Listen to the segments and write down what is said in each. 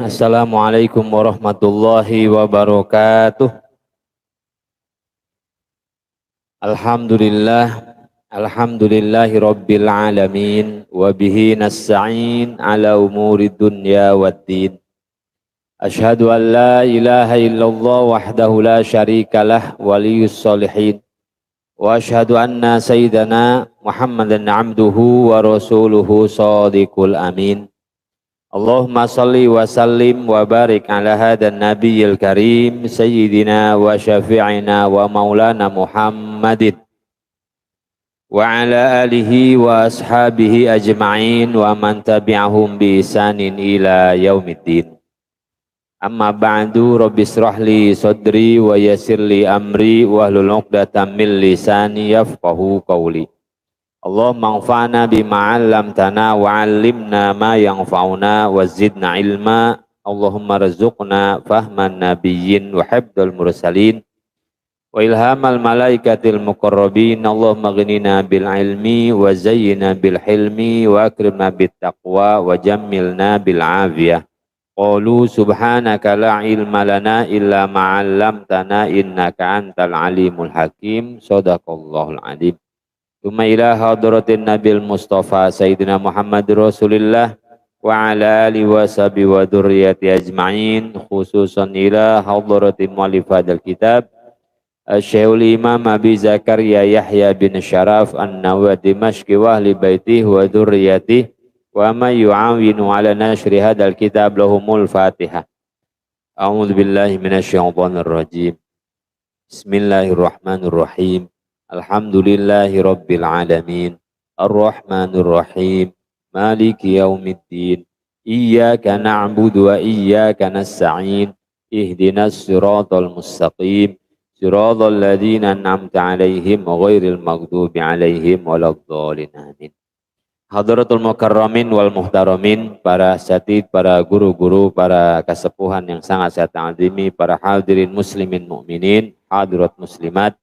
Assalamualaikum warahmatullahi wabarakatuh. Alhamdulillahi rabbil alamin. Wabihi nasta'in ala umuri dunya waddin. Ashhadu an la ilaha illallah wahdahu la syarikalah waliyus solihin. Wa ashhadu anna sayyidana Muhammadan abduhu wa rasuluhu sadiqul amin. Allahumma salli wa sallim wa barik ala hadan nabiyil karim sayyidina wa syafi'ina wa maulana Muhammadin wa ala alihi wa ashabihi ajma'in wa man tabi'ahum bi isanin ila yaumiddin. Amma ba'du, rabbi israh li sadri wa yassir li amri wa hlul 'uqdatam min lisani yafqahu qawli. Allahumma anfa'na bima 'allamtana wa 'allimna ma yanfa'una wa zidna ilma. Allahumma rzuqna fahman nabiyyin wa hifdzal mursalin wa ilhamal malaikatil muqarrabin. Allahumma ghnina bil ilmi wa zayyina bil hilmi wa akrimna bit taqwa wa jammilna bil afiyah. Qalu subhanaka la ilma lana illa ma 'allamtana innaka antal alimul hakim. Shadaqallahul adzim. Tsumma ila hadratin Nabil Mustafa Sayyidina Muhammad Rasulillah wa ala alihi wa sahbihi wa dzurriyyati ajma'in, khususan ila hadratin muallif hadzal kitab Syekhul Imam Abi Zakaria Yahya bin Syaraf An-Nawawi Dimashqi wa ahli baitihi wa dzurriyyatihi wa may yu'awinu ala nashri hadzal kitab lahumul Fatihah. A'udzu billahi minasyaitonir rajim. Bismillahirrahmanirrahim. Alhamdulillahi rabbil alamin. Ar-Rahmanir Rahim. Maliki yaumiddin. Iyyaka na'budu wa iyyaka nasta'in. Ihdinas siratal mustaqim. Siratal ladzina an'amta 'alaihim ghairil maghdubi 'alaihim waladdallin. Amin. Hadratul mukarramin wal muhtaramin, para asatidz, para guru-guru, para kasepuhan yang sangat saya ta'zimi, para hadirin muslimin mukminin, hadirat muslimat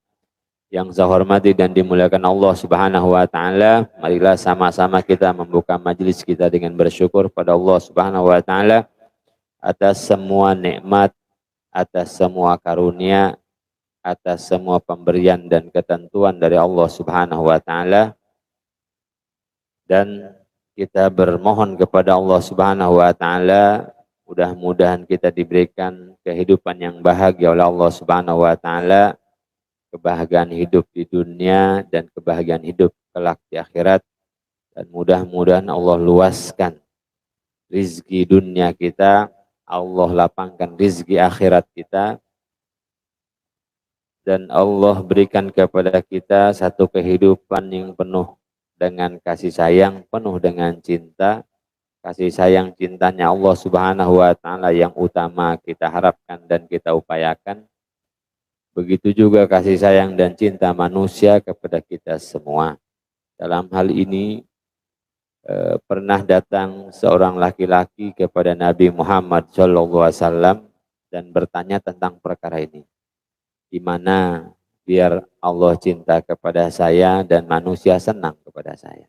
yang saya hormati dan dimuliakan Allah Subhanahu wa taala. Marilah sama-sama kita membuka majelis kita dengan bersyukur pada Allah Subhanahu wa taala atas semua nikmat, atas semua karunia, atas semua pemberian dan ketentuan dari Allah Subhanahu wa taala. Dan kita bermohon kepada Allah Subhanahu wa taala, mudah-mudahan kita diberikan kehidupan yang bahagia oleh Allah Subhanahu wa taala, kebahagiaan hidup di dunia dan kebahagiaan hidup kelak di akhirat. Dan mudah-mudahan Allah luaskan rizki dunia kita, Allah lapangkan rizki akhirat kita, dan Allah berikan kepada kita satu kehidupan yang penuh dengan kasih sayang, penuh dengan cinta. Kasih sayang cintanya Allah Subhanahu wa taala yang utama kita harapkan dan kita upayakan. Begitu juga kasih sayang dan cinta manusia kepada kita semua. Dalam hal ini pernah datang seorang laki-laki kepada Nabi Muhammad SAW dan bertanya tentang perkara ini. Di mana biar Allah cinta kepada saya dan manusia senang kepada saya.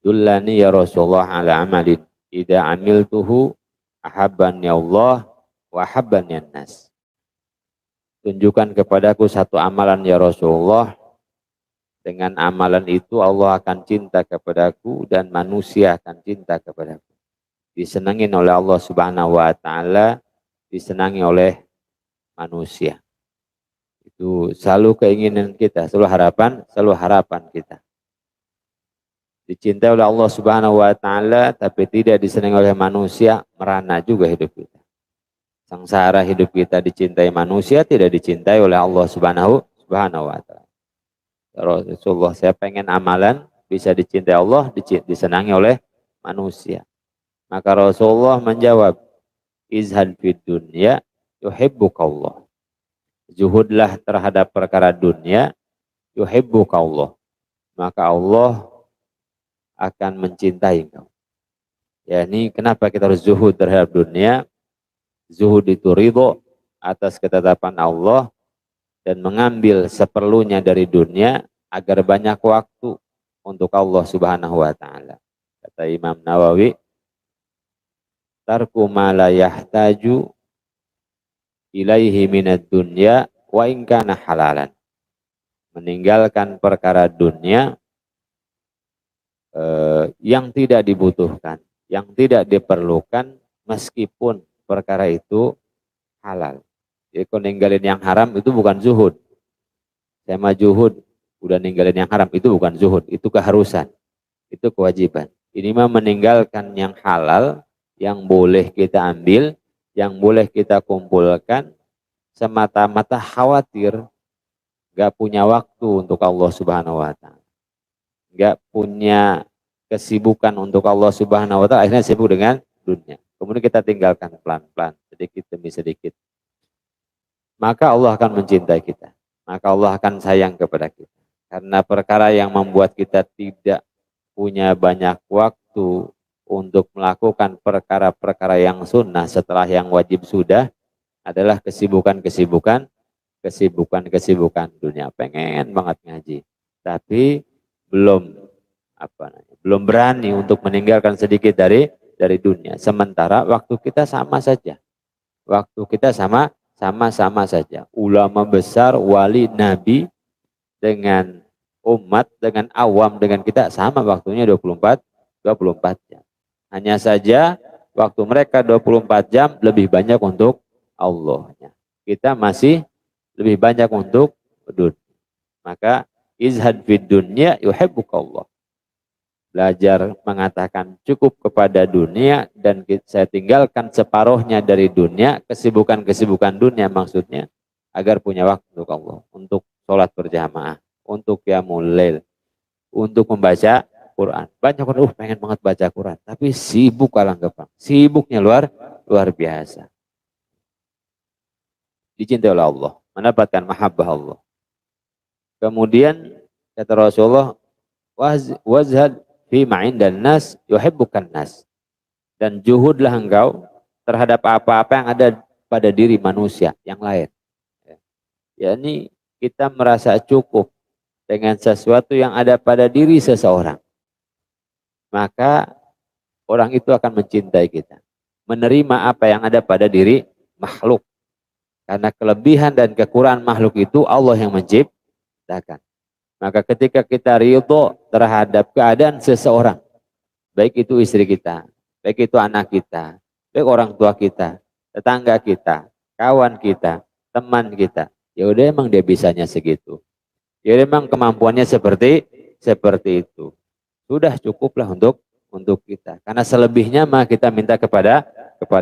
Dullani ya Rasulullah ala amalin idza amiltuhu ahabbani Allah wa ahabbani an-nas. Tunjukkan kepadaku satu amalan ya Rasulullah. Dengan amalan itu Allah akan cinta kepadaku dan manusia akan cinta kepadaku. Disenangi oleh Allah Subhanahu wa taala, disenangi oleh manusia. Itu selalu keinginan kita, selalu harapan kita. Dicintai oleh Allah Subhanahu wa taala tapi tidak disenangi oleh manusia, merana juga hidup kita. Sengsara hidup kita, dicintai manusia, tidak dicintai oleh Allah Subhanahu wa taala. Rasulullah, saya pengen amalan bisa dicintai Allah, disenangi oleh manusia. Maka Rasulullah menjawab, izhad fid dunya yuhibbukallah. Zuhudlah terhadap perkara dunia, yuhibbukallah. Maka Allah akan mencintai engkau. Ya, ini kenapa kita harus zuhud terhadap dunia? Zuhud itu ridho atas ketetapan Allah dan mengambil seperlunya dari dunia agar banyak waktu untuk Allah Subhanahu wa taala. Kata Imam Nawawi, tarku ma la yahtaju ilaihi minad dunya wa in kana halalan. Meninggalkan perkara dunia yang tidak dibutuhkan, yang tidak diperlukan meskipun perkara itu halal. Jadi kalau ninggalin yang haram itu bukan zuhud. Saya mah zuhud, udah ninggalin yang haram itu bukan zuhud, itu keharusan, itu kewajiban. Ini mah meninggalkan yang halal, yang boleh kita ambil, yang boleh kita kumpulkan, semata-mata khawatir gak punya waktu untuk Allah Subhanahu wa Ta'ala, gak punya kesibukan untuk Allah Subhanahu wa Ta'ala, akhirnya sibuk dengan dunia. Kemudian kita tinggalkan pelan-pelan, sedikit demi sedikit. Maka Allah akan mencintai kita. Maka Allah akan sayang kepada kita. Karena perkara yang membuat kita tidak punya banyak waktu untuk melakukan perkara-perkara yang sunnah setelah yang wajib sudah adalah kesibukan dunia. Pengen banget ngaji, tapi belum berani untuk meninggalkan sedikit dari dunia. Sementara waktu kita sama saja. Waktu kita sama-sama saja. Ulama besar, wali, nabi dengan umat, dengan awam, dengan kita sama waktunya 24 jam. Hanya saja waktu mereka 24 jam lebih banyak untuk Allahnya. Kita masih lebih banyak untuk dunia. Maka izhad fid dunya yuhibbukallah. Belajar mengatakan cukup kepada dunia dan saya tinggalkan separuhnya dari dunia, kesibukan dunia maksudnya, agar punya waktu untuk Allah, untuk sholat berjamaah, untuk qiyamul lail, untuk membaca Quran. Banyak orang pengen banget baca Quran, tapi sibuk kalang-kabang. Sibuknya luar biasa. Dicintai oleh Allah, mendapatkan mahabbah Allah. Kemudian kata Rasulullah, wazhad fi ma'indan nas yuhibbukan nas. Dan juhudlah engkau terhadap apa-apa yang ada pada diri manusia yang lain. Yakni kita merasa cukup dengan sesuatu yang ada pada diri seseorang. Maka orang itu akan mencintai kita. Menerima apa yang ada pada diri makhluk. Karena kelebihan dan kekurangan makhluk itu Allah yang menciptakan. Maka ketika kita ridho terhadap keadaan seseorang, baik itu istri kita, baik itu anak kita, baik orang tua kita, tetangga kita, kawan kita, teman kita, ya udah emang dia bisanya segitu. Ya emang kemampuannya seperti itu. Sudah cukuplah untuk kita. Karena selebihnya mah kita minta kepada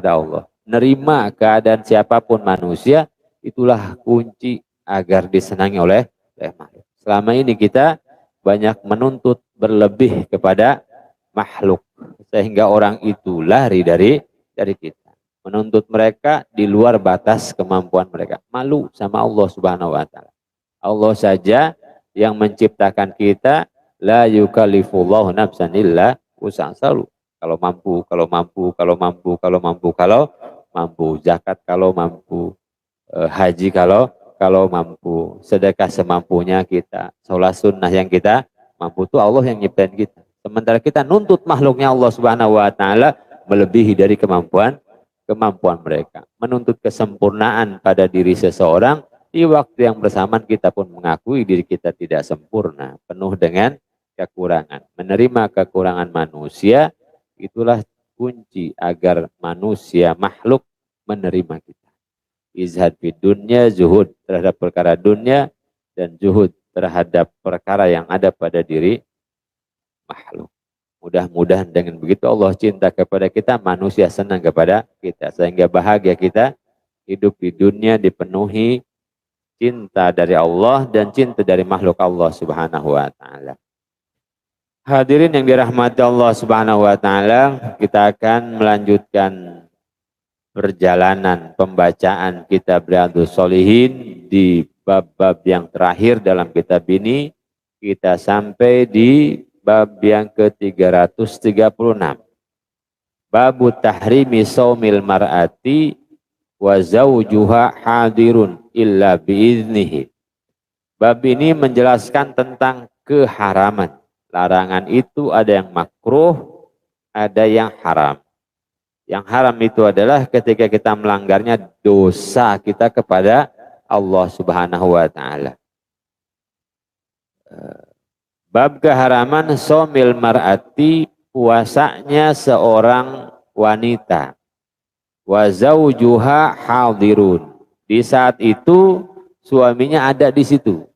Allah. Nerima keadaan siapapun manusia, itulah kunci agar disenangi oleh makhluk. Selama ini kita banyak menuntut berlebih kepada makhluk, sehingga orang itu lari dari kita. Menuntut mereka di luar batas kemampuan mereka. Malu sama Allah Subhanahu wa Ta'ala. Allah saja yang menciptakan kita, la yukallifullahu nafsan illa wus'aha. Kalau mampu, zakat kalau mampu, haji kalau mampu, sedekah semampunya kita, sholat sunnah yang kita mampu, itu Allah yang nyiptain kita. Sementara kita nuntut makhluknya Allah Subhanahu wa Ta'ala melebihi dari kemampuan mereka. Menuntut kesempurnaan pada diri seseorang, di waktu yang bersamaan kita pun mengakui diri kita tidak sempurna, penuh dengan kekurangan. Menerima kekurangan manusia, itulah kunci agar manusia makhluk menerima kita. Izhad fid dunya, zuhud terhadap perkara dunia, dan zuhud terhadap perkara yang ada pada diri makhluk. Mudah-mudahan dengan begitu Allah cinta kepada kita, manusia senang kepada kita, sehingga bahagia kita hidup di dunia dipenuhi cinta dari Allah dan cinta dari makhluk Allah Subhanahu wa Ta'ala. Hadirin yang dirahmati Allah Subhanahu wa Ta'ala, kita akan melanjutkan perjalanan pembacaan kitab Riyadhus Shalihin di bab-bab yang terakhir dalam kitab ini. Kita sampai di bab yang ke-336. Babu tahrimi saumil mar'ati wa zawjuha hadirun illa biiznihi. Bab ini menjelaskan tentang keharaman. Larangan itu ada yang makruh, ada yang haram. Yang haram itu adalah ketika kita melanggarnya dosa kita kepada Allah Subhanahu wa taala. Bab keharaman somil mar'ati, puasanya seorang wanita. Wa zaujuha hadirun. Di saat itu suaminya ada di situ.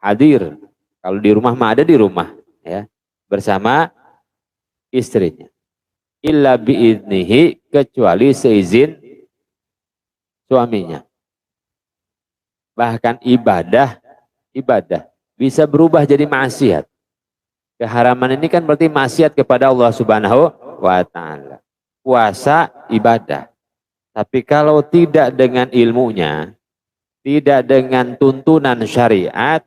Hadir. Kalau di rumah mah ada di rumah, ya. Bersama istrinya. Illa biiznihi, kecuali seizin suaminya. Bahkan ibadah bisa berubah jadi maksiat. Keharaman ini kan berarti maksiat kepada Allah Subhanahu wa taala. Puasa ibadah. Tapi kalau tidak dengan ilmunya, tidak dengan tuntunan syariat,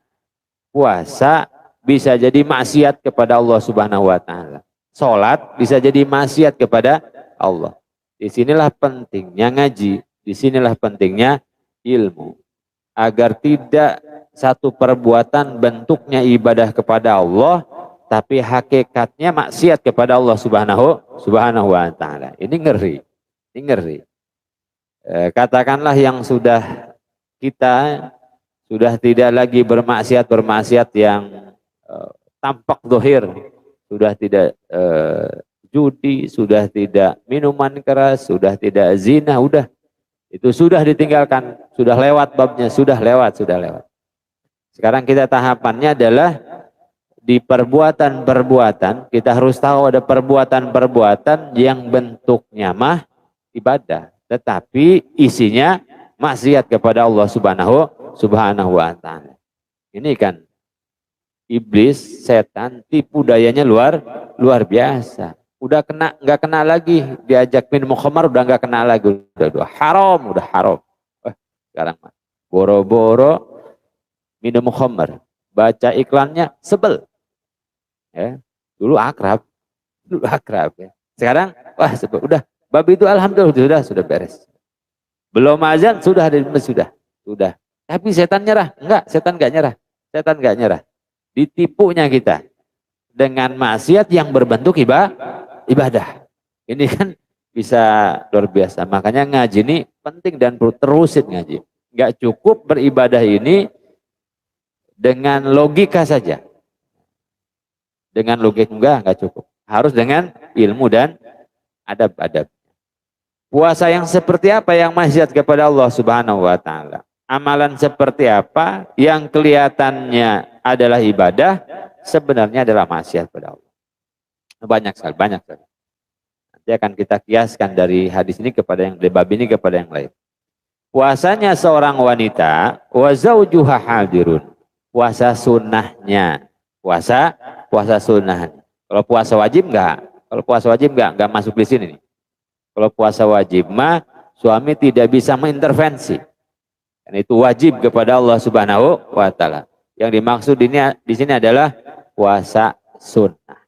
puasa bisa jadi maksiat kepada Allah Subhanahu wa taala. Salat bisa jadi maksiat kepada Allah. Disinilah pentingnya ngaji, disinilah pentingnya ilmu. Agar tidak satu perbuatan bentuknya ibadah kepada Allah, tapi hakikatnya maksiat kepada Allah Subhanahu wa taala. Ini ngeri. Ini ngeri. Katakanlah yang kita sudah tidak lagi bermaksiat yang tampak zahir, sudah tidak judi, sudah tidak minuman keras, sudah tidak zina, itu sudah ditinggalkan, sudah lewat babnya, sudah lewat. Sekarang kita tahapannya adalah di perbuatan-perbuatan, kita harus tahu ada perbuatan-perbuatan yang bentuknya mah ibadah, tetapi isinya maksiat kepada Allah Subhanahu wa taala. Ini kan iblis, setan, tipu dayanya luar biasa. Udah nggak kena lagi, diajak minum khamar udah nggak kena lagi, udah haram. Sekarang mah boro-boro minum khamar, baca iklannya sebel. Ya, dulu akrab ya. Sekarang wah sebel, udah bab itu alhamdulillah sudah beres. Belum azan sudah ada di masjid, sudah. Tapi setan nyerah? Enggak, setan enggak nyerah. Ditipunya kita dengan maksiat yang berbentuk ibadah. Ini kan bisa luar biasa. Makanya ngaji ini penting dan perlu terusin ngaji. Enggak cukup beribadah ini dengan logika saja. Dengan logika enggak cukup. Harus dengan ilmu dan adab-adab. Puasa yang seperti apa yang maksiat kepada Allah Subhanahu wa taala? Amalan seperti apa yang kelihatannya adalah ibadah, sebenarnya adalah maksiat kepada Allah. Banyak sekali. Nanti akan kita kiaskan dari hadis ini kepada yang bab ini kepada yang lain. Puasanya seorang wanita, wa zaujuha hadirun. Puasa sunnahnya. Puasa sunnah. Kalau puasa wajib enggak? Kalau puasa wajib enggak masuk di sini nih. Kalau puasa wajib mah suami tidak bisa mengintervensi. Dan itu wajib kepada Allah Subhanahu wa taala. Yang dimaksud di sini adalah puasa sunnah.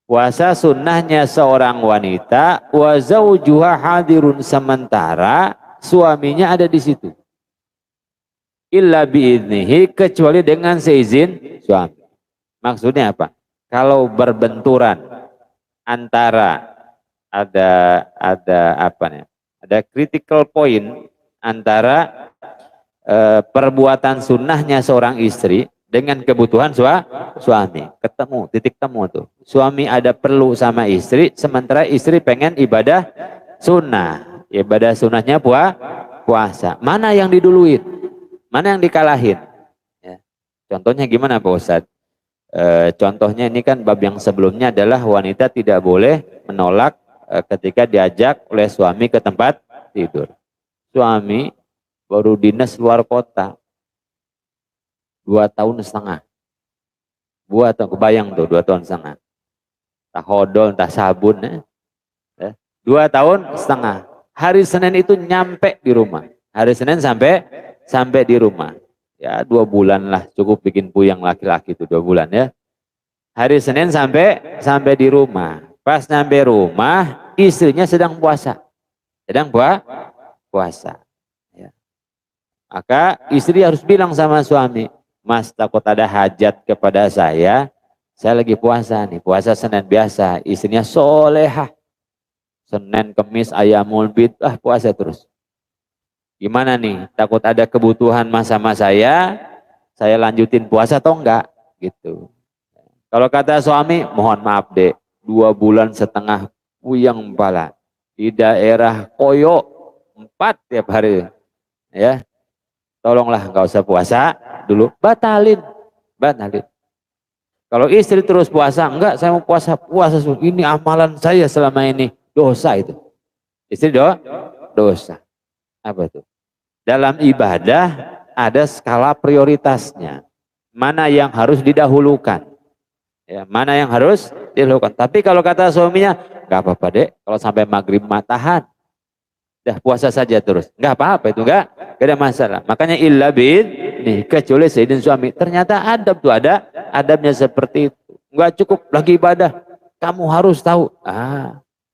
Puasa sunnahnya seorang wanita, wa zaujuha hadirun, sementara suaminya ada di situ. Illa biiznihi, kecuali dengan seizin suami. Maksudnya apa? Kalau berbenturan antara ada critical point antara perbuatan sunnahnya seorang istri dengan kebutuhan suami, ketemu titik temu tuh. Suami ada perlu sama istri, sementara istri pengen ibadah sunnah. Ibadah sunnahnya puasa. Mana yang diduluin? Mana yang dikalahin? Ya. Contohnya gimana Pak Ustadz? Contohnya ini kan bab yang sebelumnya adalah wanita tidak boleh menolak ketika diajak oleh suami ke tempat tidur. Suami baru dinas luar kota 2,5 tahun. Buat kebayang tuh 2,5 tahun. Tak hodol, tak sabun. 2,5 tahun. Hari Senin itu nyampe di rumah. Hari Senin sampai di rumah. Ya 2 bulan lah, cukup bikin puyang laki-laki itu 2 bulan ya. Hari Senin sampai di rumah. Pas nyampe rumah, istrinya sedang puasa. Puasa. Ya. Maka istri harus bilang sama suami, Mas takut ada hajat kepada saya lagi puasa nih, puasa Senin biasa. Istrinya solehah. Senin, Kemis, Ayamul Bid, puasa terus. Gimana nih? Takut ada kebutuhan sama saya lanjutin puasa atau enggak? Gitu. Kalau kata suami, mohon maaf dek, 2,5 bulan puyeng pala. Di daerah Koyo, 4 tiap hari. Ya, tolonglah nggak usah puasa dulu, batalin. Kalau istri terus puasa, enggak saya mau puasa, ini amalan saya selama ini, dosa itu. Istri dosa. Apa itu? Dalam ibadah ada skala prioritasnya. Mana yang harus didahulukan? Ya, mana yang harus didahulukan? Tapi kalau kata suaminya, nggak apa-apa dek, kalau sampai maghrib matahan, dah puasa saja terus. Nggak apa-apa itu, nggak ada masalah. Makanya illa bin, nih kecuali sayyidin suami. Ternyata adab tuh ada, adabnya seperti itu. Nggak cukup lagi ibadah, kamu harus tahu.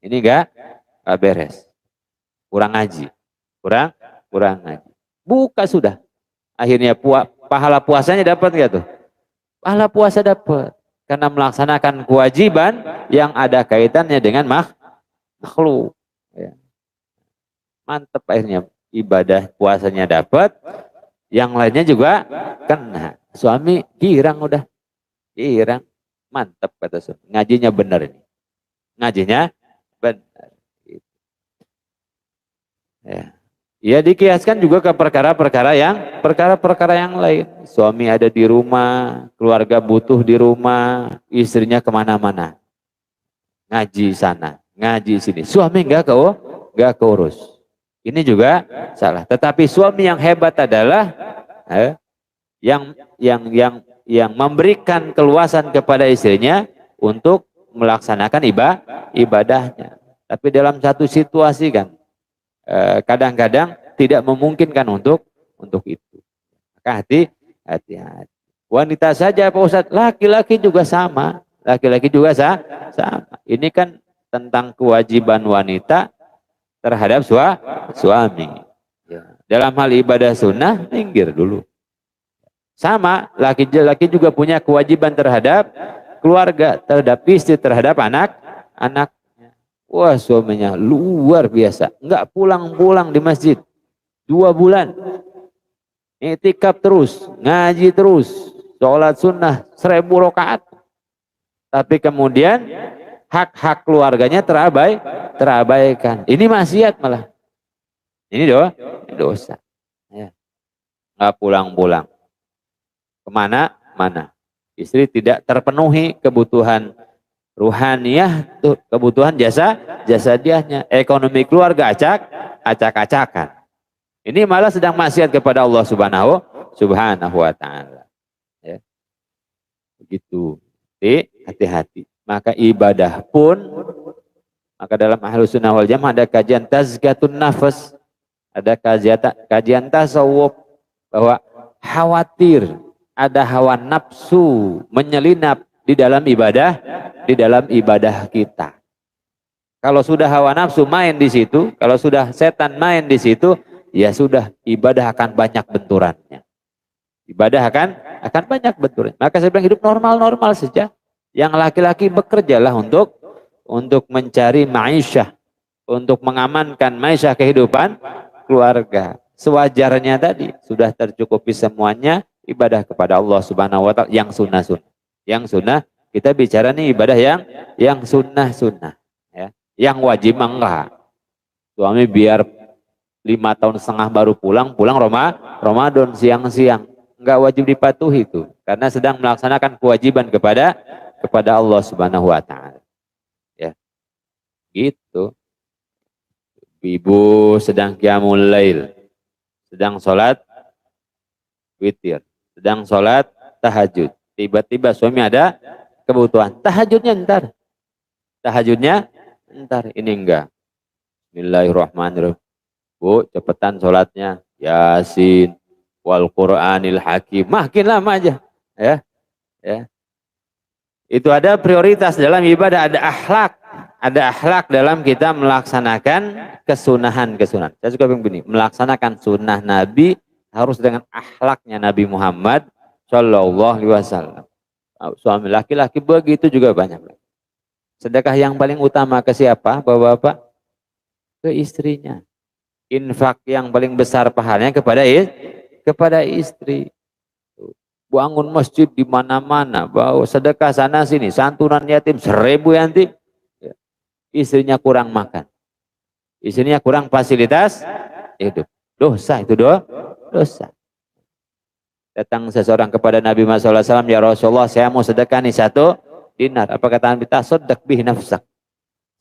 Ini nggak beres. Kurang ngaji, kurang ngaji. Buka sudah. Akhirnya pahala puasanya dapat nggak tuh? Pahala puasa dapat. Karena melaksanakan kewajiban yang ada kaitannya dengan makhluk. Ya. Mantap akhirnya ibadah puasanya dapat, yang lainnya juga kena. Suami girang udah. Girang. Mantap kata suami. Ngajinya benar ini. Ngajinya benar. Ya. Ya dikiaskan juga ke perkara-perkara yang lain. Suami ada di rumah, keluarga butuh di rumah, istrinya kemana-mana. Ngaji sana, ngaji sini. Suami nggak keurus. Ini juga salah. Tetapi suami yang hebat adalah yang memberikan keluasan kepada istrinya untuk melaksanakan ibadahnya. Tapi dalam satu situasi kan, kadang-kadang tidak memungkinkan untuk itu. Maka hati-hati. Wanita saja Pak Ustadz, laki-laki juga sama. Laki-laki juga sama. Ini kan tentang kewajiban wanita terhadap suami. Ya. Dalam hal ibadah sunnah, minggir dulu. Sama, laki-laki juga punya kewajiban terhadap keluarga, terhadap istri, terhadap anak. Wah, suaminya luar biasa. Enggak pulang-pulang di masjid. 2 bulan. Iktikaf terus. Ngaji terus. Sholat sunnah 1.000 rakaat. Tapi kemudian hak-hak keluarganya terabaikan. Ini maksiat malah. Ini dosa. Ya. Enggak pulang-pulang. Kemana? Mana? Istri tidak terpenuhi kebutuhan ruhaniyah, kebutuhan jasadiahnya, ekonomi keluarga acak-acakan. Ini malah sedang maksiat kepada Allah Subhanahu wa taala. Ya. Begitu. Hati-hati. Maka ibadah pun, maka dalam Ahlus Sunnah wal Jamaah ada kajian tazkiyatun nafas, ada kajian tasawuf, bahwa khawatir ada hawa nafsu menyelinap di dalam ibadah kita. Kalau sudah hawa nafsu main di situ, kalau sudah setan main di situ, ya sudah, ibadah akan banyak benturannya. Ibadah akan banyak benturannya. Maka saya bilang hidup normal-normal saja. Yang laki-laki bekerjalah untuk mencari ma'isyah, untuk mengamankan ma'isyah kehidupan keluarga. Sewajarnya tadi sudah tercukupi semuanya, ibadah kepada Allah Subhanahu wa taala yang sunnah-sunnah. Yang sunnah, kita bicara nih ibadah yang sunnah-sunnah. Ya. Yang wajib enggak. Suami biar 5,5 tahun baru pulang Ramadan siang-siang. Enggak wajib dipatuhi itu. Karena sedang melaksanakan kewajiban kepada Allah Subhanahu wa taala. Ya. Gitu. Ibu sedang qiyamul lail. Sedang sholat witir. Sedang sholat tahajud. Tiba-tiba suami ada kebutuhan. Tahajudnya ntar. Ini enggak. Bismillahirrahmanirrahim. Bu, cepetan sholatnya. Yasin. Wal Qur'anil Hakim. Makin lama aja. Ya. Itu ada prioritas dalam ibadah. Ada akhlak. Ada akhlak dalam kita melaksanakan kesunahan. Saya suka begini. Melaksanakan sunnah Nabi harus dengan akhlaknya Nabi Muhammad Shallallahu Alaihi Wasallam. Suami laki-laki begitu juga banyak. Sedekah yang paling utama ke siapa, bapak-bapak? ke istrinya. Infak yang paling besar pahalanya kepada istri. Bangun masjid di mana-mana, bawa sedekah sana sini, santunan yatim 1000 yatim. Ya. Istrinya kurang makan, istrinya kurang fasilitas hidup. Dosa itu dosa. Datang seseorang kepada Nabi Muhammad SAW, ya Rasulullah, saya mau sedekah nih 1 dinar. Apa kata Nabi? Tasaddaq bih nafsak.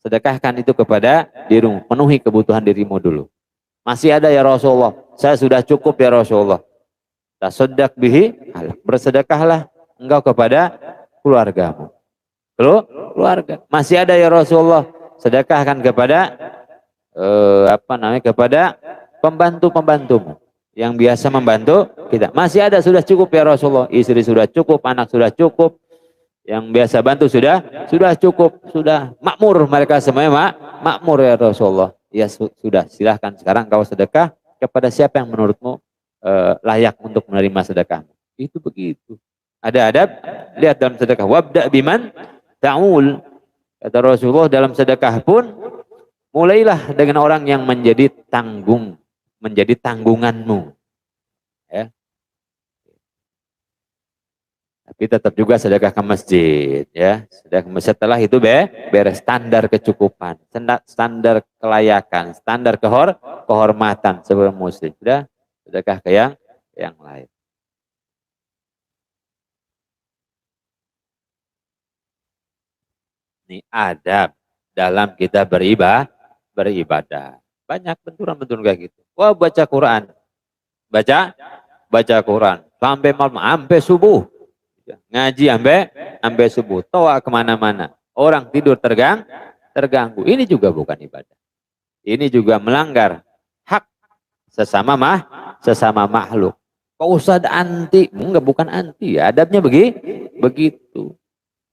Sedekahkan itu kepada dirimu, penuhi kebutuhan dirimu dulu. Masih ada ya Rasulullah, saya sudah cukup ya Rasulullah. Tasaddaq bihi, bersedekahlah engkau kepada keluargamu. Keluarga. Masih ada ya Rasulullah, sedekahkan kepada kepada pembantu-pembantumu yang biasa membantu kita. Masih ada, sudah cukup ya Rasulullah. Istri sudah cukup, anak sudah cukup, yang biasa bantu sudah cukup, sudah makmur mereka semuanya, makmur ya Rasulullah. Ya sudah, silahkan sekarang kau sedekah kepada siapa yang menurutmu layak untuk menerima sedekah. Itu begitu. Ada adab, lihat dalam sedekah. Wabda biman ta'ul. Kata Rasulullah, dalam sedekah pun mulailah dengan orang yang menjadi tanggunganmu. Ya. Tapi tetap juga sedekah ke masjid, ya. Sedekah ke masjid, setelah itu beres standar kecukupan, standar kelayakan, standar kehormatan sebagai muslim. Sudah sedekah ke yang lain. Ini adab dalam kita beribadah. Banyak benturan-benturan kayak gitu. Wah, baca Quran. Baca Quran. Sampai malam, sampai subuh. Ngaji sampai subuh. Toa kemana-mana. Orang tidur terganggu. Ini juga bukan ibadah. Ini juga melanggar hak sesama makhluk. Kok Ustadz anti? Enggak, bukan anti. Adabnya begitu.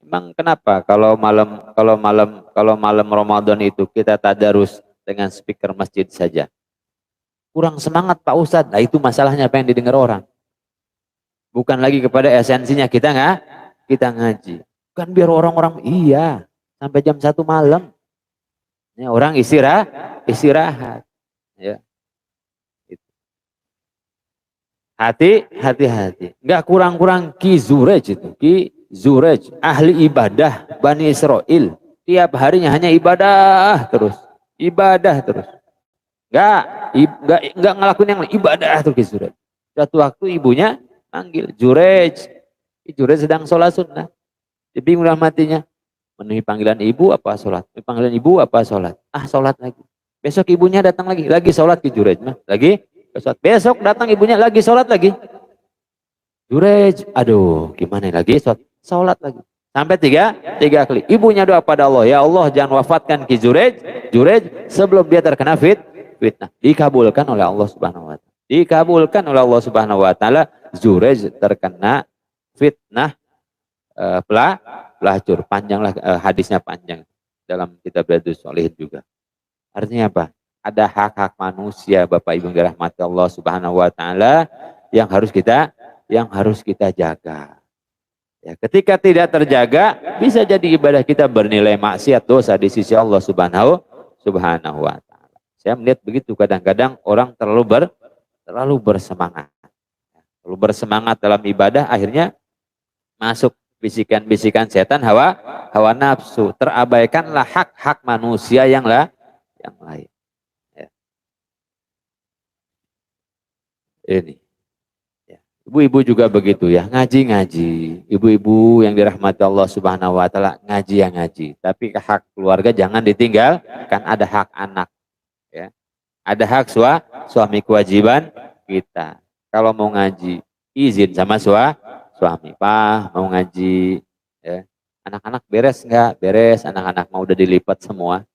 Emang kenapa kalau malam Ramadan itu kita tadarus dengan speaker masjid saja? Kurang semangat Pak Ustadz. Nah, itu masalahnya, apa yang didengar orang. Bukan lagi kepada esensinya kita ngaji. Bukan biar orang-orang sampai jam 1 malam. Ini orang istirahat. Ya. Hati-hati. Enggak kurang-kurang Ki Zurej itu. Ki Zurej, ahli ibadah Bani Israel. Tiap harinya hanya ibadah terus. Enggak ngelakuin yang lain, ibadah terus Ki Zurej. Suatu waktu ibunya panggil, Jurej sedang sholat sunnah. Dia bingung dalam hatinya. Menuhi panggilan ibu apa sholat? Panggilan ibu apa sholat? Sholat lagi. Besok ibunya datang lagi sholat Ki Jurej. Lagi sholat. Besok datang ibunya lagi sholat lagi. Jurej, aduh gimana lagi sholat lagi. Sampai tiga kali. Ibunya doa pada Allah, ya Allah jangan wafatkan Ki Jurej sebelum dia terkena fitnah. Dikabulkan oleh Allah Subhanahu wa taala. Jurej terkena fitnah pelacur. Panjanglah hadisnya, panjang dalam kitab Riyadhus Shalihin juga. Artinya apa? Ada hak-hak manusia Bapak Ibu yang dirahmati Allah Subhanahu wa taala yang harus kita jaga. Ya, ketika tidak terjaga, bisa jadi ibadah kita bernilai maksiat, dosa di sisi Allah Subhanahu wa taala. Saya melihat begitu, kadang-kadang orang terlalu bersemangat. Terlalu bersemangat dalam ibadah, akhirnya masuk bisikan-bisikan setan, hawa nafsu. Terabaikanlah hak-hak manusia yang lain. Ya. Ini. Ibu-ibu juga begitu ya, ngaji. Ibu-ibu yang dirahmati Allah Subhanahu wa taala, ngaji. Tapi hak keluarga jangan ditinggal, kan ada hak anak. Ya. Ada hak suami, kewajiban kita. Kalau mau ngaji, izin sama suami. Pak, mau ngaji. Ya. Anak-anak beres enggak? Beres, anak-anak mau udah dilipat semua.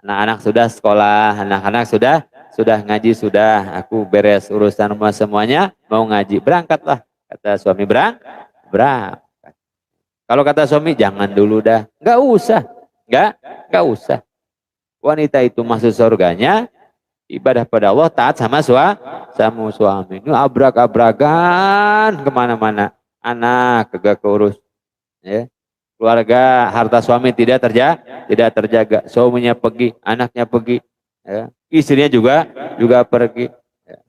Anak-anak sudah sekolah, anak-anak sudah ngaji, sudah. Aku beres urusan rumah semuanya, mau ngaji. Berangkatlah. Kata suami, berangkat. Kalau kata suami, jangan dulu dah. Enggak usah. Wanita itu masuk surganya, ibadah pada Allah, taat sama suami. Ini abrak-abrakan kemana-mana. Anak kagak keurus. Ya. Keluarga, harta suami tidak terjaga. Suaminya pergi, anaknya pergi, ya. Istrinya juga pergi. Ya.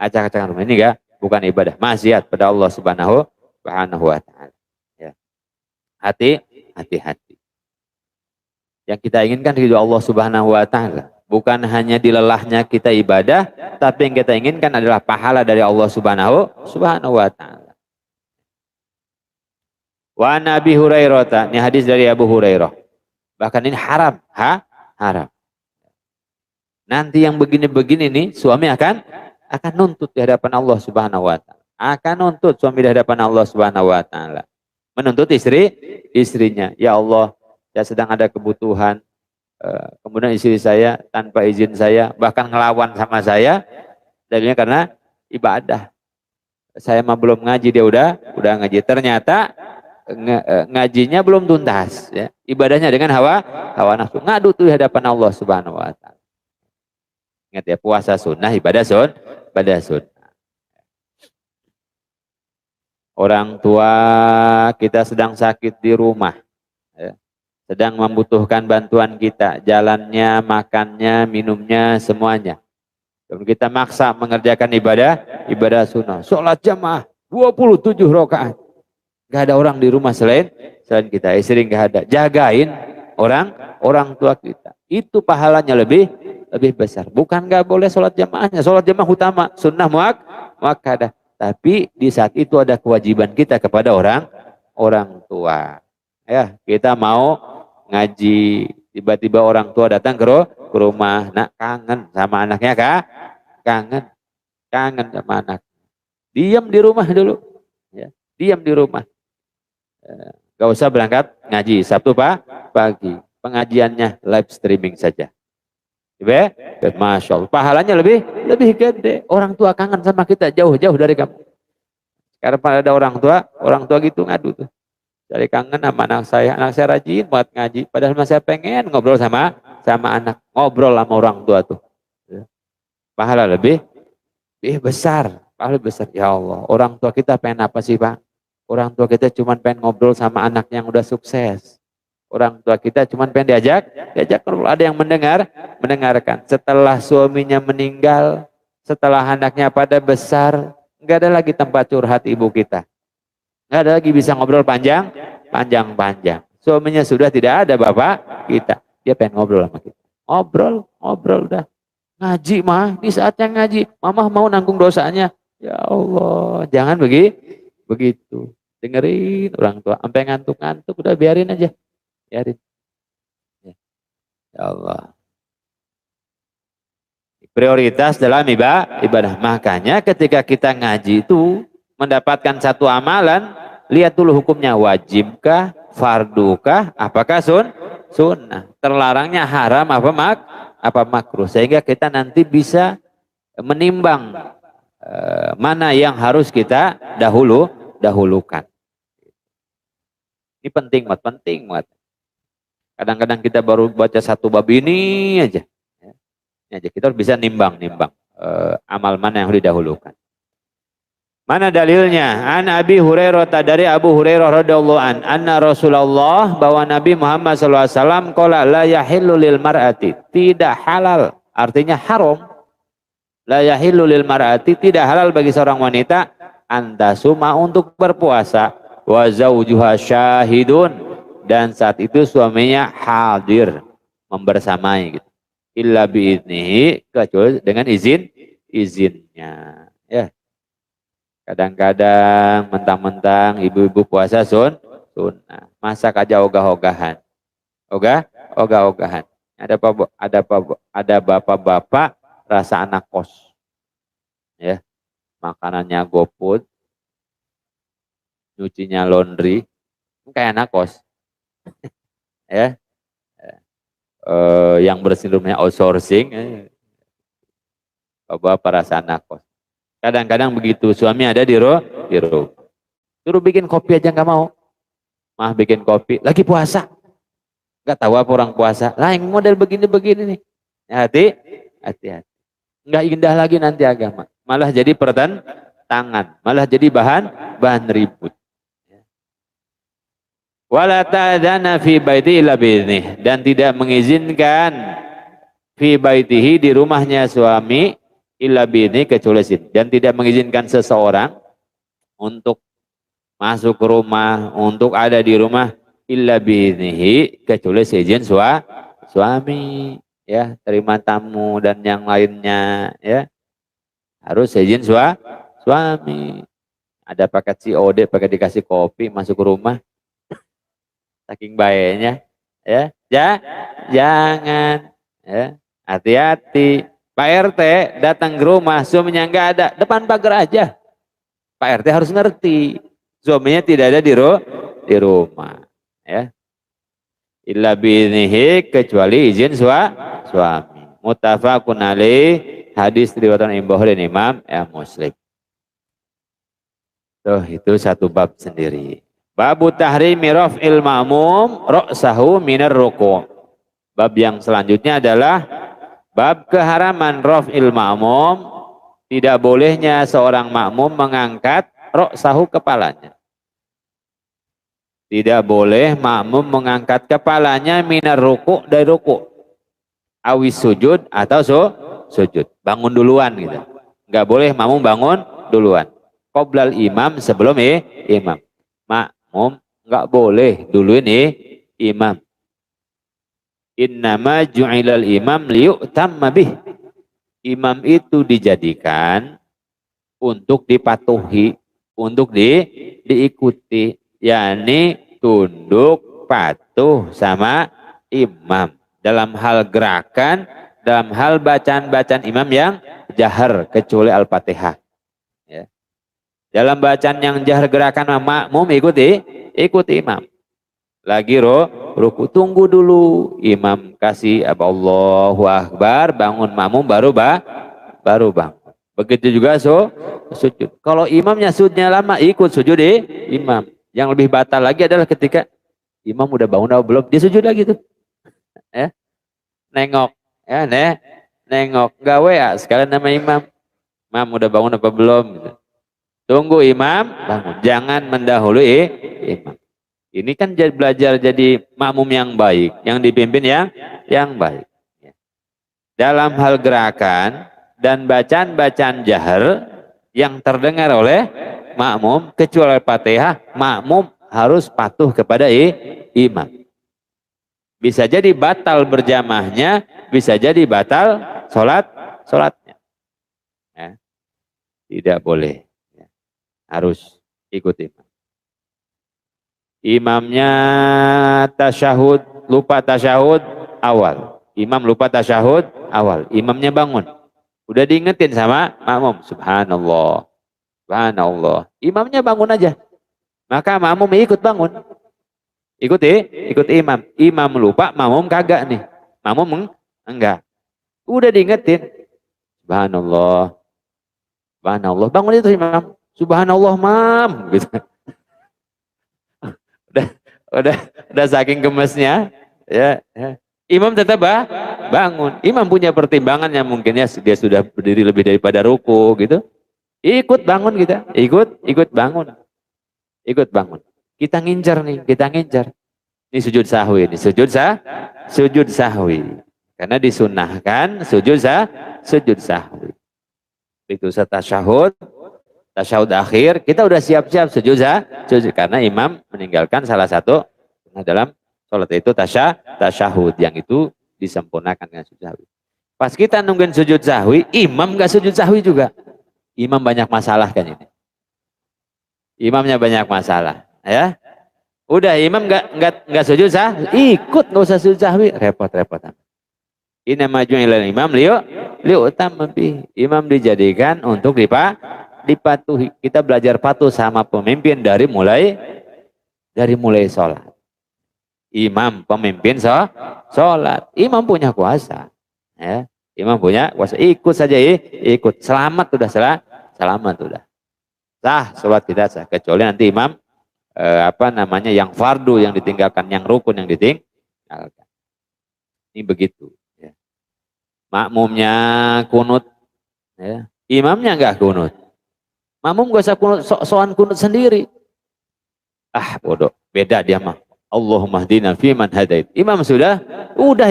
Acak-acakan rumah ini enggak, bukan ibadah, maksiat pada Allah Subhanahu wa taala. Ya. Hati-hati. Yang kita inginkan ridho Allah Subhanahu wa taala. Bukan hanya di lelahnya kita ibadah, tapi yang kita inginkan adalah pahala dari Allah Subhanahu wa taala. Wa Nabi Hurairah, ini hadis dari Abu Hurairah. Bahkan ini haram, haram. Nanti yang begini-begini nih suami akan nuntut di hadapan Allah Subhanahu wa taala. Akan nuntut suami di hadapan Allah Subhanahu wa taala. Menuntut istrinya, ya Allah, saya sedang ada kebutuhan, kemudian istri saya tanpa izin saya bahkan ngelawan sama saya, dalilnya karena ibadah. Saya mah belum ngaji, dia udah ngaji. Ternyata ngajinya belum tuntas, ya. Ibadahnya dengan hawa nafsu. Ngadu tuh di hadapan Allah Subhanahu wa taala. Ingat ya, puasa sunnah, ibadah sunnah. Orang tua kita sedang sakit di rumah, ya, sedang membutuhkan bantuan kita, jalannya, makannya, minumnya, semuanya. Dan kita maksa mengerjakan ibadah sunnah. Sholat jamaah 27 rakaat. Gak ada orang di rumah selain kita. Istri gak ada. Jagain orang tua kita. Itu pahalanya lebih besar. Bukan gak boleh sholat jamaahnya. Sholat jamaah utama. Sunnah muakkadah. Tapi di saat itu ada kewajiban kita kepada orang tua. Ya, kita mau ngaji, tiba-tiba orang tua datang ke rumah, nak kangen sama anaknya kah? Kangen sama anak. Diam di rumah dulu. Ya, diam di rumah. Gak usah berangkat ngaji Sabtu pagi. Pengajiannya live streaming saja. Masya Allah, pahalanya lebih gede. Orang tua kangen sama kita, jauh-jauh dari kamu. Sekarang ada orang tua gitu ngadu tuh. Dari kangen sama anak saya rajin buat ngaji. Padahal saya pengen ngobrol sama anak, ngobrol sama orang tua tuh. Pahala lebih besar, pahala besar. Ya Allah, orang tua kita pengen apa sih, Pak? Orang tua kita cuma pengen ngobrol sama anak yang udah sukses. Orang tua kita cuma pengen diajak kalau ada yang mendengarkan. Setelah suaminya meninggal, setelah anaknya pada besar, nggak ada lagi tempat curhat ibu kita. Nggak ada lagi bisa ngobrol panjang. Suaminya sudah tidak ada bapak kita. Dia pengen ngobrol sama kita. Ngobrol dah. Ngaji mah, di saatnya ngaji. Mama mau nanggung dosanya. Ya Allah, jangan begitu. Dengerin orang tua. Sampai ngantuk-ngantuk, udah biarin aja. Biarin. Ya Allah. Prioritas dalam ibadah. Makanya ketika kita ngaji itu mendapatkan satu amalan, lihat dulu hukumnya, wajibkah, fardukah, apakah sunnah. Terlarangnya haram apa makruh. Sehingga kita nanti bisa menimbang mana yang harus kita dahulukan. Ini penting banget. Kadang-kadang kita baru baca satu bab ini aja. Ini aja kita harus bisa nimbang amal mana yang harus didahulukan. Mana dalilnya? An Abi Hurairah, dari Abu Hurairah radhiyallahu anna Rasulullah, bahwa Nabi Muhammad SAW qala la yahillu lil mar'ati, tidak halal, artinya haram. La yahillu lil mar'ati, tidak halal bagi seorang wanita antasuma, untuk berpuasa, wa zaujuha syahidun, dan saat itu suaminya hadir membersamai gitu. Illa bi'idnihi, kecuali dengan izinnya. Ya. Kadang-kadang mentang-mentang ibu-ibu puasa sunnah, masak aja ogah-ogahan. Ogah-ogahan. Ada bapak-bapak rasa anak kos. Ya. Makanannya GoFood, nyucinya laundry, kayak anak kos. Ya. Yang bersih rumahnya outsourcing, bapak rasa anak kos. Kadang-kadang begitu, suami ada di rumah, suruh bikin kopi aja nggak mau. Mah bikin kopi, lagi puasa, nggak tahu apa orang puasa. Lain model begini nih. Hati-hati. Nggak indah lagi nanti agama, malah jadi pertentangan, malah jadi bahan ribut. Wala ta'dana fi baiti illa bi'idnih, dan tidak mengizinkan fi baitihi di rumahnya suami illa bi'idnih kecuali izin, dan tidak mengizinkan seseorang untuk masuk ke rumah, untuk ada di rumah illa bi'idnihi kecuali seizin suami, ya, terima tamu dan yang lainnya, ya, harus seizin suami. Ada paket COD, pakai dikasih kopi masuk ke rumah, saking baiknya, ya, jangan, ya, hati-hati. Pak RT datang ke rumah, suaminya nggak ada, depan pagar aja. Pak RT harus ngerti, suaminya tidak ada di rumah, ya. Illa bi'idnihi kecuali izin suami. Muttafaqun alaih, hadis riwayat Imam Bukhari dan Imam Muslim. Tuh, itu satu bab sendiri. Babu tahrimi raf'il ma'mum ra'sahu minar ruku'. Bab yang selanjutnya adalah bab keharaman raf'il ma'mum, tidak bolehnya seorang makmum mengangkat ra'sahu kepalanya. Tidak boleh makmum mengangkat kepalanya minar ruku' dari ruku'. Awis sujud atau sujud. Bangun duluan gitu. Enggak boleh makmum bangun duluan. Qoblal imam, sebelum imam. Makmum enggak boleh duluin imam. Innama ju'ilal imam liyu'tamma bih. Imam itu dijadikan untuk dipatuhi, untuk diikuti, yakni tunduk patuh sama imam dalam hal gerakan, dalam hal bacaan-bacaan imam yang jahar kecuali Al-Fatihah. Ya. Dalam bacaan yang jahar gerakan makmum ikuti imam. Lagi ruku, tunggu dulu imam kasih Allahu Akbar, bangun makmum baru bangun. Begitu juga sujud. Kalau imamnya sujudnya lama, ikut sujud imam. Yang lebih batal lagi adalah ketika imam udah bangun atau belum, dia sujud lagi tuh. Ya. Nengok, ya, nengok, gawe ya sekalian nama imam. Imam udah bangun apa belum? Tunggu imam bangun, jangan mendahului imam. Ini kan belajar jadi makmum yang baik, yang dipimpin yang baik. Dalam hal gerakan dan bacaan-bacaan jahar yang terdengar oleh makmum, kecuali Fatihah, makmum harus patuh kepada imam. Bisa jadi batal berjamaahnya, bisa jadi batal sholatnya. Ya. Tidak boleh. Ya. Harus ikut imam. Imamnya tasyahud, lupa tasyahud awal. Imam lupa tasyahud awal. Imamnya bangun. Udah diingetin sama makmum. Subhanallah. Subhanallah. Imamnya bangun aja. Maka makmum ikut bangun. Ikut imam. Imam lupa, makmum kagak nih. Makmum enggak. Udah diingetin. Subhanallah. Subhanallah. Bangun itu imam. Subhanallah, mam. Gitu. Udah saking gemesnya, ya. Imam tetap bangun. Imam punya pertimbangan yang mungkinnya dia sudah berdiri lebih daripada ruku gitu. Ikut bangun kita, ikut bangun. Ikut bangun. Kita ngincar nih, kita ngincar. Ini sujud sahwi, ini sujud sahwi. Karena disunahkan sujud sahwi. Itu tasyahud akhir, kita udah siap-siap sujud karena imam meninggalkan salah satu dalam sholat itu tasyahud, yang itu disempurnakan dengan sujud sahwi. Pas kita nungguin sujud sahwi, imam gak sujud sahwi juga. Imam banyak masalah kan ini. Imamnya banyak masalah, ya. Udah imam nggak sujud ikut nggak usah sujud sahwi, repot-repot. Ini maju ilal imam liutam lebih. Imam dijadikan untuk dipatuhi. Kita belajar patuh sama pemimpin dari mulai sholat. Imam pemimpin sholat. Imam punya kuasa. Ya. Imam punya kuasa. Ikut saja ikut. Selamat udah. Sah sholat kita sah. Kecuali nanti imam yang fardu yang ditinggalkan, yang rukun yang ditinggalkan. Ini begitu. Ya. Makmumnya kunut. Ya. Imamnya enggak kunut. Makmum gak usah kunut, soal kunut sendiri. Bodoh, beda dia mah. Allahumma hdina fiman hadait. Imam sudah, udah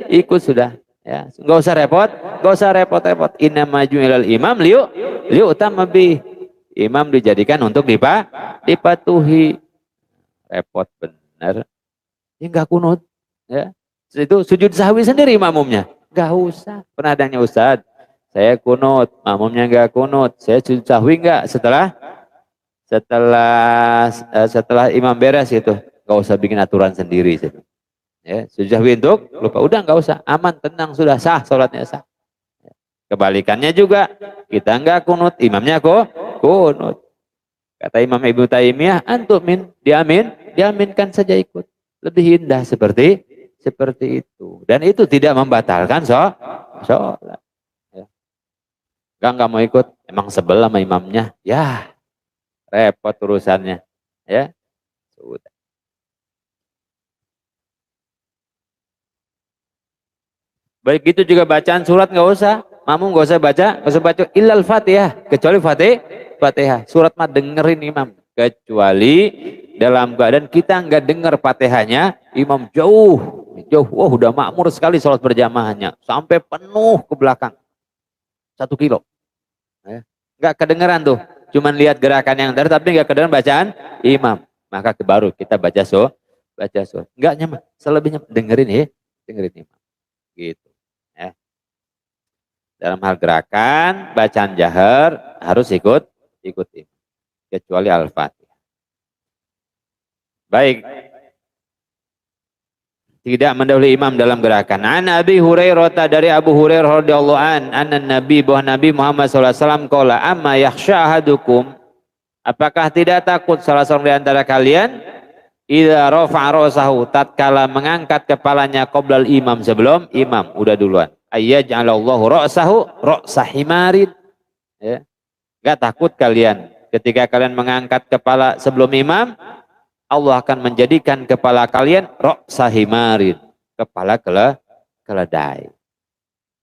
ikut sudah. Ya, enggak usah repot, enggak usah repot-repot. Inna maju ilal imam liu utama bi. Imam dijadikan untuk dipatuhi. Repot bener. Ya enggak kunut, ya. Itu sujud sahwi sendiri makmumnya. Enggak usah. Pernah adanya Ustaz, saya kunut, makmumnya enggak kunut. Saya sujud sahwi enggak setelah imam beres itu. Enggak usah bikin aturan sendiri gitu. Ya, sujud sahwi untuk lupa, udah enggak usah, aman, tenang, sudah sah, salatnya sah. Kebalikannya juga, kita enggak kunut, imamnya kok kunut. Kata Imam Ibnu Taimiyah, antum diaminkan saja ikut. Lebih indah seperti itu. Dan itu tidak membatalkan sholat. Ya. Enggak mau ikut, emang sebel sama imamnya. Ya, repot urusannya. Ya, sudah. Baik gitu juga bacaan surat nggak usah. Makmum nggak usah baca illal Fatihah, kecuali Fatihah. Surat mah dengerin imam. Kecuali dalam keadaan kita nggak dengar Fatihahnya, imam jauh. Wah udah makmur sekali sholat berjamaahnya. Sampai penuh ke belakang. 1 kilo. Ya. Nggak kedengeran tuh. Cuman lihat gerakan yang tadi, tapi nggak kedengeran bacaan imam. Maka baru kita baca surat. Nggak nyaman. Selebihnya dengerin imam. Gitu. Ya. Dalam hal gerakan, bacaan jahar harus ikuti. Kecuali Al-Fatihah. Baik. Tidak mendahului imam dalam gerakan. An Abi Hurairah, dari Abu Hurairah radhiyallahu anna Nabi Muhammad sallallahu alaihi wasallam qala amma yakhsha ahadukum, apakah tidak takut salah seorang di antara kalian idza rafa'a ra'sahu, tatkala mengangkat kepalanya qoblal imam, sebelum imam, udah duluan. Ayyaj'alallahu ra'sahu ra'sa himarin. Ya. Enggak takut kalian ketika kalian mengangkat kepala sebelum imam, Allah akan menjadikan kepala kalian ra'sa himarin, kepala keledai.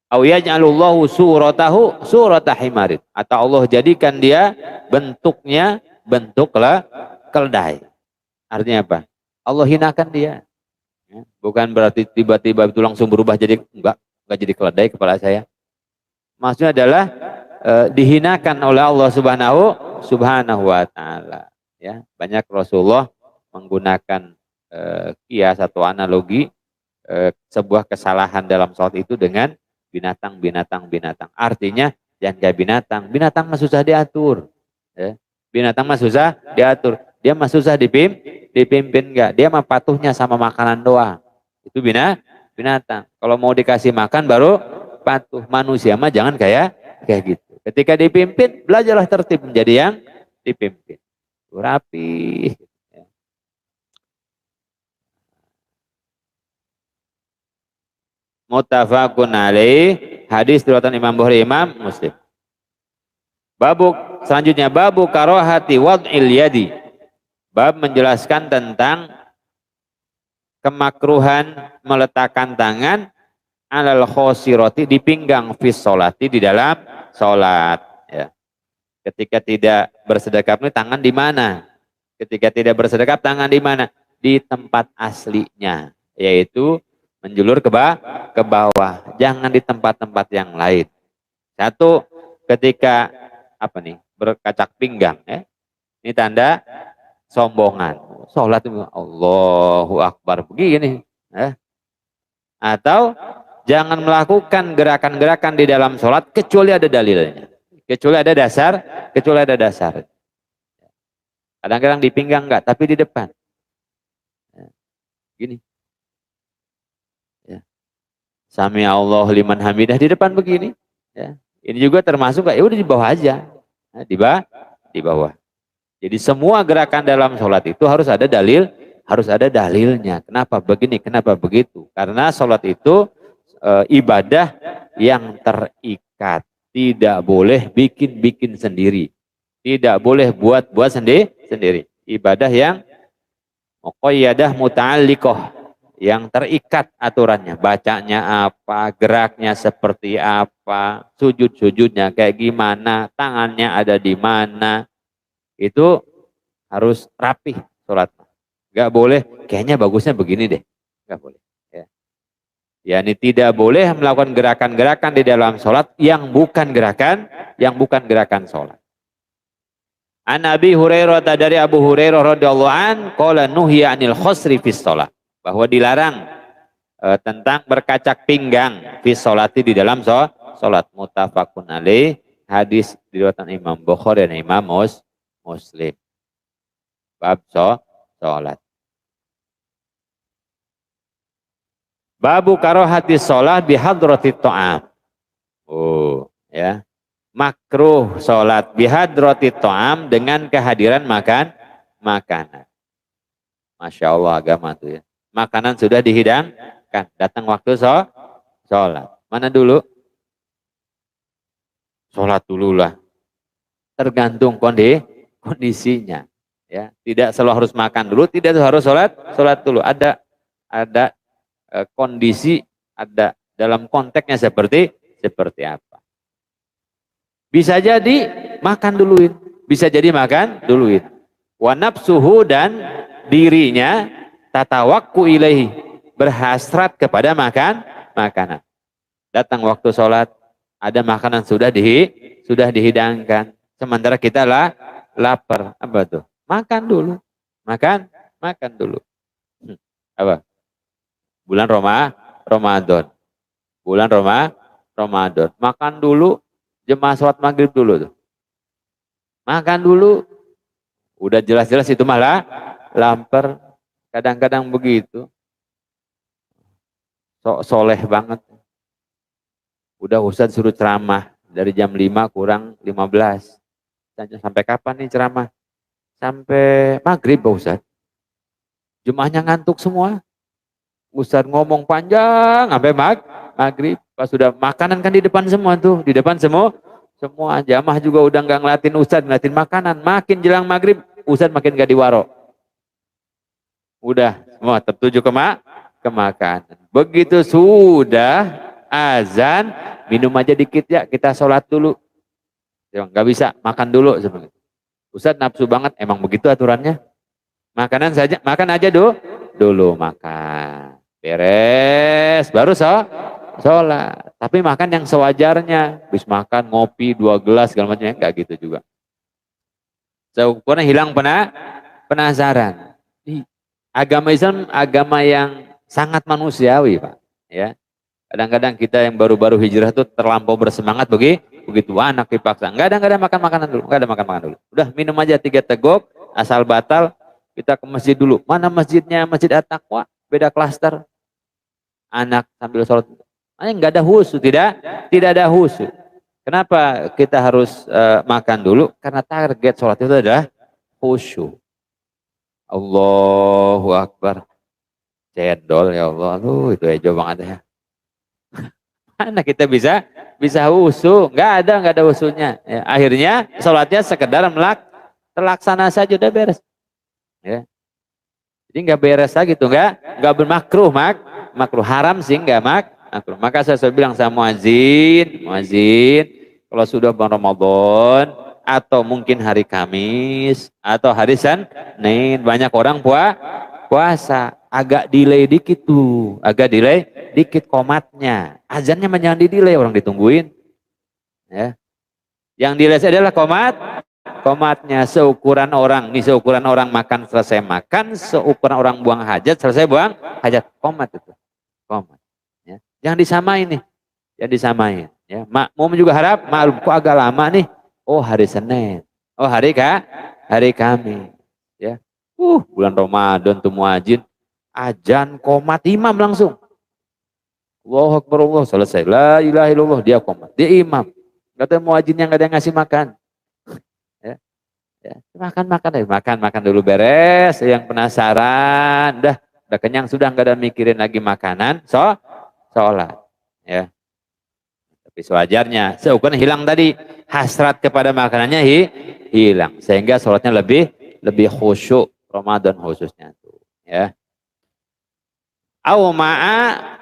Au yaj'alullahu suratahu surata himarin, atau Allah jadikan dia bentuknya bentuk keledai. Artinya apa? Allah hinakan dia. Bukan berarti tiba-tiba itu langsung berubah jadi enggak jadi keledai kepala saya. Maksudnya adalah dihinakan oleh Allah Subhanahu wa taala. Ya, banyak Rasulullah menggunakan kias atau analogi sebuah kesalahan dalam sholat itu dengan binatang. Artinya jangan kayak binatang mah susah diatur. Ya. Binatang mah susah diatur. Dia mah susah dipimpin enggak. Dia mah patuhnya sama makanan doang. Itu binatang. Kalau mau dikasih makan baru patuh. Manusia mah jangan kayak gitu. Ketika dipimpin, belajarlah tertib menjadi yang dipimpin. Rapi. Muttafaqun alaih, hadis riwayat Imam Bukhari, Imam Muslim. Selanjutnya babu karahati wad'il yadi. Bab menjelaskan tentang kemakruhan meletakkan tangan alal khosirati, di pinggang, fis sholati, di dalam sholat. Ya. Ketika tidak bersedekap ini tangan di mana? Ketika tidak bersedekap tangan di mana? Di tempat aslinya, yaitu menjulur ke bawah. Jangan di tempat-tempat yang lain. Satu, ketika berkacak pinggang, ya. Ini tanda sombongan. Sholat itu Allahu Akbar begini. Ya. Atau jangan melakukan gerakan-gerakan di dalam sholat kecuali ada dalilnya. Kecuali ada dasar. Kadang-kadang di pinggang enggak, tapi di depan. Ya. Gini. Ya. Sami Allah liman hamidah di depan begini. Ya. Ini juga termasuk enggak? Ya udah di bawah aja. Nah, di bawah. Jadi semua gerakan dalam sholat itu harus ada dalilnya. Kenapa begini, kenapa begitu? Karena sholat itu ibadah yang terikat. Tidak boleh bikin sendiri. Tidak boleh buat sendiri. Ibadah yang muqayyadah muta'alliqah, yang terikat aturannya. Bacanya apa, geraknya seperti apa, sujudnya kayak gimana, tangannya ada di mana. Itu harus rapih sholat. Nggak boleh, kayaknya bagusnya begini deh. Nggak boleh. Ya. Yani tidak boleh melakukan gerakan-gerakan di dalam sholat yang bukan gerakan sholat. An Abi Hurairah, dari Abu Hurairah radhiyallahu an, qala nuhiya anil khosri fis shalah. Bahwa dilarang tentang berkacak pinggang fis sholati di dalam sholat. Muttafaqun alaih. Hadis diriwayatkan Imam Bukhari dan Imam Muslim. Bab sholat. Babu karohati sholat bihadratit ta'am. Oh, ya. Makruh sholat bihadratit ta'am dengan kehadiran makanan. Masya Allah agama itu ya. Makanan sudah dihidangkan. Datang waktu sholat. Mana dulu? Sholat dulu lah. Tergantung kondisinya. Ya, tidak selalu harus makan dulu, tidak harus sholat dulu. Ada kondisi, ada dalam konteksnya seperti apa. Bisa jadi makan duluin, bisa jadi makan duluin. Wa nafsuhu, dan dirinya tatawakku ilaihi, berhasrat kepada makanan. Datang waktu sholat, ada makanan sudah dihidangkan. Sementara kita lapar, apa tuh? Makan dulu. Makan dulu. Apa? Bulan Ramadan. Bulan Ramadan. Makan dulu, jemaah sholat maghrib dulu tuh. Makan dulu. Udah jelas-jelas itu malah lapar. Kadang-kadang begitu. Soleh banget. Udah Ustaz suruh ceramah dari jam 5 kurang 15. Sampai kapan nih ceramah? Sampai maghrib Pak Ustaz. Jemaahnya ngantuk semua. Ustaz ngomong panjang sampai maghrib. Pas sudah makanan kan di depan semua tuh. Di depan semua jamaah juga udah nggak ngeliatin Ustaz, ngeliatin makanan. Makin jelang maghrib, Ustaz makin gak diwaro. Udah semua tertuju ke makanan. Begitu sudah azan, minum aja dikit ya, kita sholat dulu. Nggak bisa, makan dulu. Ustaz nafsu banget, emang begitu aturannya. Makan aja dulu makan. Beres, baru sholat. Tapi makan yang sewajarnya. Habis makan, ngopi, 2 gelas, segala macamnya. Enggak gitu juga. Karena hilang penasaran. Agama Islam, agama yang sangat manusiawi, Pak. Ya. Kadang-kadang kita yang baru-baru hijrah itu terlampau bersemangat begitu anak dipaksa. Enggak ada makan makanan dulu. Enggak ada makan makanan dulu. Udah minum aja 3 teguk, asal batal. Kita ke masjid dulu. Mana masjidnya? Masjid At-Taqwa. Beda klaster. Anak sambil sholat. Enggak ada husu. Tidak ada husu. Kenapa kita harus makan dulu? Karena target sholat itu adalah khusyuk. Allahu Akbar. Cendol ya Allah. Itu ejo banget ya. Mana kita bisa husu? Enggak ada husunya. Ya, akhirnya sholatnya sekedar terlaksana saja, udah beres. Ya. Jadi nggak beres lagi tuh, nggak bermakruh, makruh haram sih, nggak makruh. Maka saya bilang sama muazin, kalau sudah bulan Ramadan atau mungkin hari Kamis atau hari Senin, banyak orang puasa, agak delay dikit tuh, komatnya. Azannya jangan di-delay, orang ditungguin. Ya. Yang delay adalah komatnya, seukuran orang makan selesai makan, seukuran orang buang hajat selesai buang hajat, komat itu. Komat. Ya. Jangan disamain nih. Jangan disamain. Ya. Makmum juga harap, maklum kok agak lama nih. Oh hari Senin. Oh hari Kamis. Ya. Bulan Ramadan tuh muadzin, ajan komat imam langsung. Allahu Akbar, Allah selesai. La ilaha illallah, dia komat. Dia imam. Kata muadzin yang gak ada yang ngasih makan. Ya. Makan dulu beres. Yang penasaran, udah kenyang sudah, nggak ada mikirin lagi makanan. Sholat. Ya. Tapi sewajarnya, seukuran hilang tadi, hasrat kepada makanannya hilang, sehingga sholatnya lebih khusyuk. Ramadan khususnya tuh. Ya. Au ma'a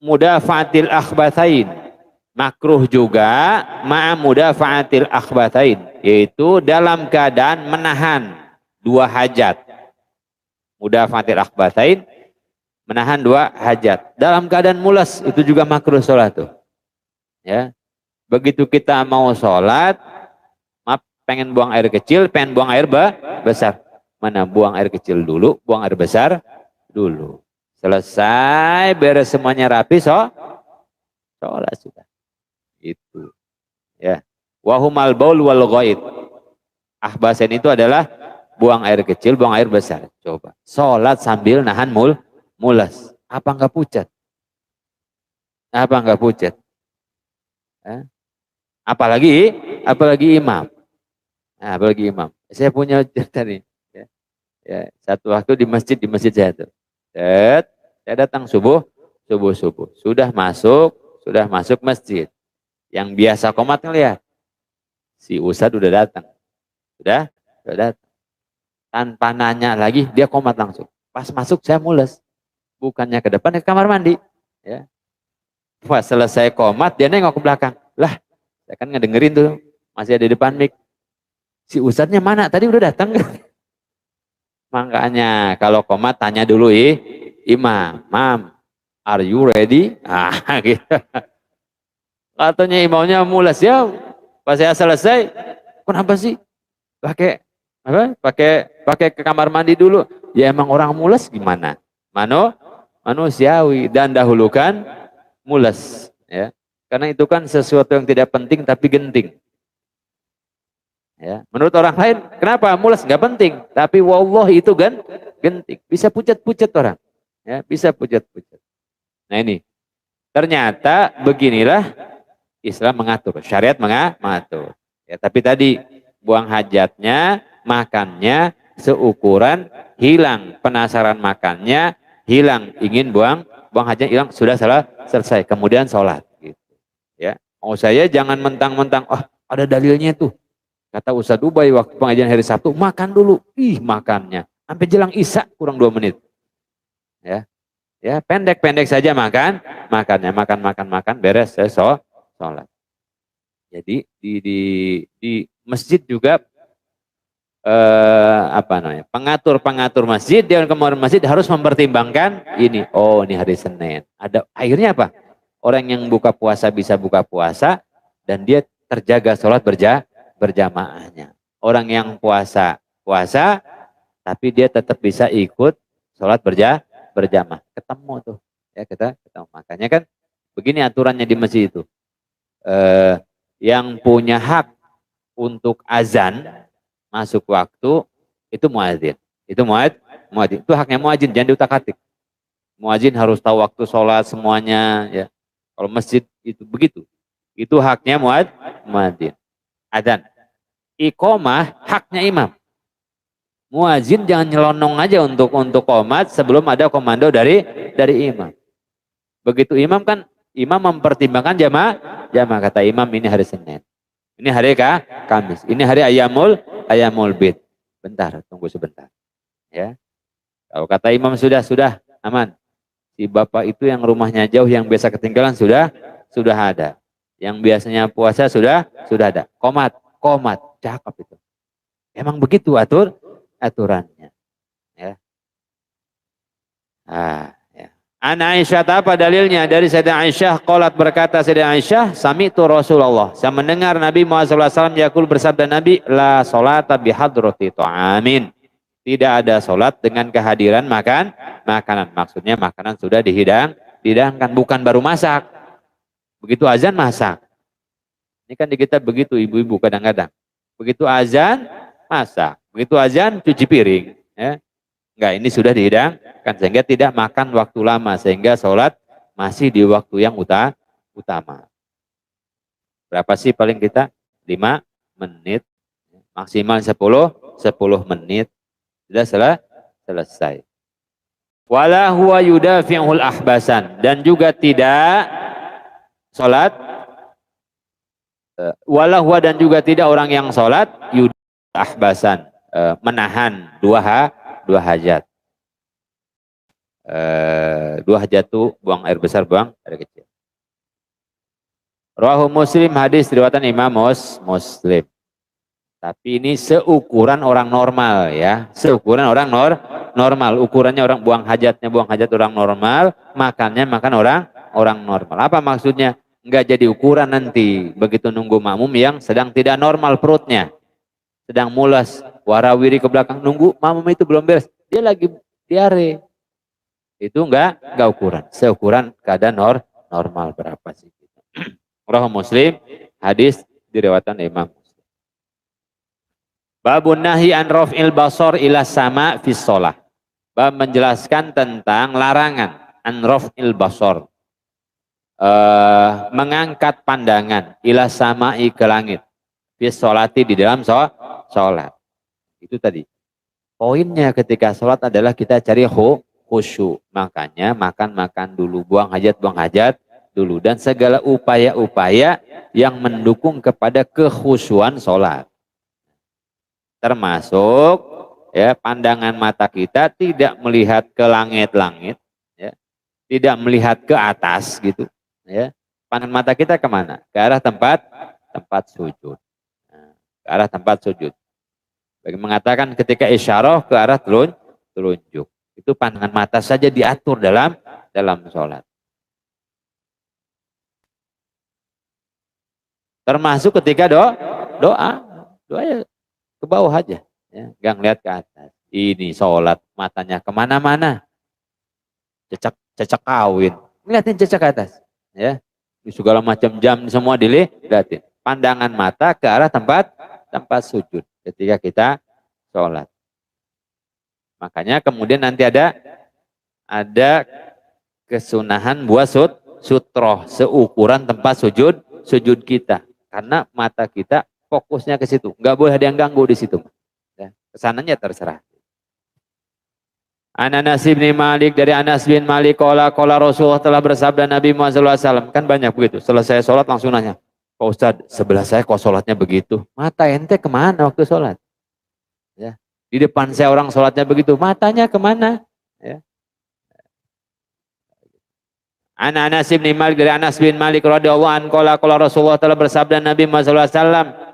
mudafa'atil akhbathain. Makruh juga ma'a mudafa'atil akhbathain, yaitu dalam keadaan menahan 2 hajat. Mudafatil akhbathain, menahan dua hajat. Dalam keadaan mulas itu juga makruh sholat tuh. Ya. Begitu kita mau sholat, maaf, pengen buang air kecil, pengen buang air besar. Mana buang air kecil dulu, buang air besar dulu. Selesai, beres semuanya rapi, sholat sudah. Itu. Ya. Wahumal baul wal ghaid. Ahbasan itu adalah buang air kecil, buang air besar. Coba. Sholat sambil nahan mulas. Apa enggak pucat? Apa enggak pucat? Eh? Apalagi imam. Nah, apalagi imam. Saya punya cerita nih. Ya, ya, satu waktu di masjid saya tuh. Saya datang subuh. Sudah masuk masjid. Yang biasa komat ngeliat. Si Ustadz udah datang. Sudah datang. Tanpa nanya lagi, dia komat langsung. Pas masuk saya mules. Bukannya ke depan, ke kamar mandi. Ya. Pas selesai komat, dia nengok ke belakang. Lah, saya kan ngedengerin tuh. Masih ada di depan mik. Si Ustadznya mana? Tadi udah datang. Makanya kalau komat tanya dulu imam. Mam, are you ready? Ah, gitu. Katanya imamnya mules ya. Pas saya selesai, kenapa sih? Pakai ke kamar mandi dulu. Ya emang orang mules gimana? Manusiawi, dan dahulukan mules, ya. Karena itu kan sesuatu yang tidak penting tapi genting. Ya, menurut orang lain, kenapa mules nggak penting? Tapi wallahi itu genting. Bisa pucat-pucat orang. Ya, bisa pucat-pucat. Nah ini, ternyata beginilah Islam mengatur, syariat mengatur. Ya, tapi tadi buang hajatnya, makannya seukuran, hilang penasaran makannya, hilang ingin buang hajat, hilang sudah selesai. Kemudian sholat. Gitu. Ya, mau saya jangan mentang-mentang, oh ada dalilnya tuh. Kata Ustadz Ubay waktu pengajian hari Sabtu, makan dulu. Makannya sampai jelang Isya kurang 2 menit. Ya, ya pendek-pendek saja makannya, makan, beres saya sholat. Jadi di masjid juga pengatur masjid, dewan keamanan masjid harus mempertimbangkan ini. Oh, ini hari Senin. Akhirnya apa? Orang yang buka puasa bisa buka puasa dan dia terjaga sholat berjamaahnya. Orang yang puasa tapi dia tetap bisa ikut sholat berjamaah. Ketemu tuh. Ya, kita ketemu. Makanya kan begini aturannya di masjid itu. Yang punya hak untuk azan masuk waktu itu muadzin. Itu muadzin. Itu haknya muadzin, jangan diutak-atik. Muadzin harus tahu waktu sholat semuanya, ya. Kalau masjid itu begitu. Itu haknya muadzin. Adzan. Iqomah haknya imam. Muadzin jangan nyelonong aja untuk qomat sebelum ada komando dari imam. Begitu imam kan, imam mempertimbangkan jamaah kata imam ini hari Senin. Ini hari Kamis. Ini hari ayamul bid. Bentar, tunggu sebentar. Ya. Kalau kata imam sudah aman. Si bapak itu yang rumahnya jauh, yang biasa ketinggalan sudah ada. Yang biasanya puasa sudah ada. Komat, cakep itu. Emang begitu aturannya. Ya. An Aisyah, apa dalilnya? Dari Sayyidah Aisyah, qalat, berkata Sayyidah Aisyah, sami'tu Rasulullah, saya mendengar Nabi Muhammad SAW yaqul, bersabda Nabi, la sholata bihadrati ta'amin. Tidak ada sholat dengan kehadiran makanan. Maksudnya makanan sudah dihidangkan, bukan baru masak. Begitu azan masak. Ini kan di kita begitu ibu-ibu kadang-kadang. Begitu azan masak. Begitu azan cuci piring. Ya. Enggak, ini sudah dihidangkan sehingga tidak makan waktu lama, sehingga sholat masih di waktu yang utama. Berapa sih paling kita? 5 menit, maksimal 10 menit. Sudah selesai. Wala huwa yudafi'ul ahbasan, dan juga tidak sholat, wala huwa, dan juga tidak orang yang sholat yudafi'ul ahbasan, menahan dua hajat. Dua hajat itu buang air besar, buang air kecil. Rawahu Muslim, hadis riwayat Imam Muslim. Tapi ini seukuran orang normal ya. Seukuran orang normal. Ukurannya orang buang hajat orang normal. Makannya makan orang normal. Apa maksudnya? Enggak jadi ukuran nanti. Begitu nunggu makmum yang sedang tidak normal perutnya. Sedang mulas. Warawiri ke belakang. Nunggu makmum itu belum beres. Dia lagi diare. Itu enggak ukuran. Seukuran keadaan normal berapa sih. Rawahu Muslim. Hadis diriwayatkan Imam. Babun nahi an raf'il basar ila sama fis shalah. Bab menjelaskan tentang larangan an raf'il basar. Mengangkat pandangan ila sama'i ke langit. Fis sholati di dalam sholat. Itu tadi. Poinnya ketika sholat adalah kita cari khusyuk. Makanya makan dulu, buang hajat dulu. Dan segala upaya-upaya yang mendukung kepada kekhusyuan sholat. Termasuk ya pandangan mata kita tidak melihat ke langit-langit, ya, tidak melihat ke atas gitu, ya. Pandangan mata kita kemana? Ke arah tempat sujud, nah, ke arah tempat sujud. Bagi mengatakan ketika isyarah ke arah telunjuk, itu pandangan mata saja diatur dalam sholat. Termasuk ketika doa ya ke bawah aja, ya, nggak ngeliat ke atas. Ini sholat matanya kemana-mana, cecak kawin, ngeliatin cecak ke atas, ya, segala macam jam semua dilihatin. Pandangan mata ke arah tempat sujud ketika kita sholat. Makanya kemudian nanti ada kesunahan buat sutroh seukuran tempat sujud kita, karena mata kita fokusnya ke situ, nggak boleh ada yang ganggu di situ. Ya, kesananya terserah. Anas bin Malik, dari Anas bin Malik, qala Rasulullah telah bersabda Nabi Muhammad SAW. Kan banyak begitu. Selesai sholat langsung nanya, Pak Ustadz, sebelah saya kok sholatnya begitu? Mata ente kemana waktu sholat? Ya, di depan saya orang sholatnya begitu, matanya kemana? Ya. Anas bin Malik, dari Anas bin Malik radhiyallahu anhu, qala Rasulullah telah bersabda Nabi Muhammad SAW.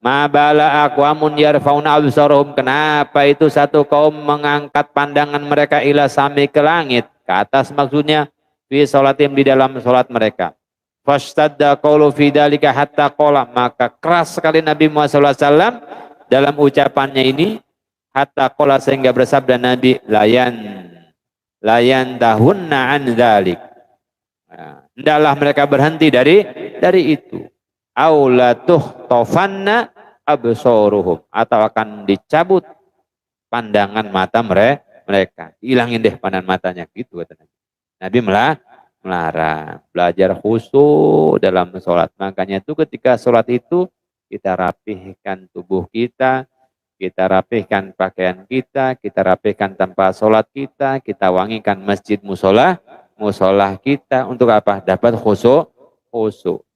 Ma bala aqwamun yarfauna absarahum, kenapa itu satu kaum mengangkat pandangan mereka ila sami ke langit, ke atas maksudnya, fi sholatim di dalam sholat mereka. Fashtadda qawlu fi dzalika hatta qala, maka keras sekali Nabi Muhammad SAW dalam ucapannya ini, hatta qala sehingga bersabda Nabi, layan tahunna an dzalik. Nah, hendaklah mereka berhenti dari itu. Aulatuh tofanna absoruhum, atau akan dicabut pandangan mata mereka, hilangin deh pandangan matanya gitu kata Nabi. Nabi melarang belajar khusyuk dalam sholat. Makanya itu ketika sholat itu kita rapihkan tubuh kita rapihkan pakaian kita rapihkan tempat sholat kita wangikan masjid musola kita, untuk apa? Dapat khusyuk.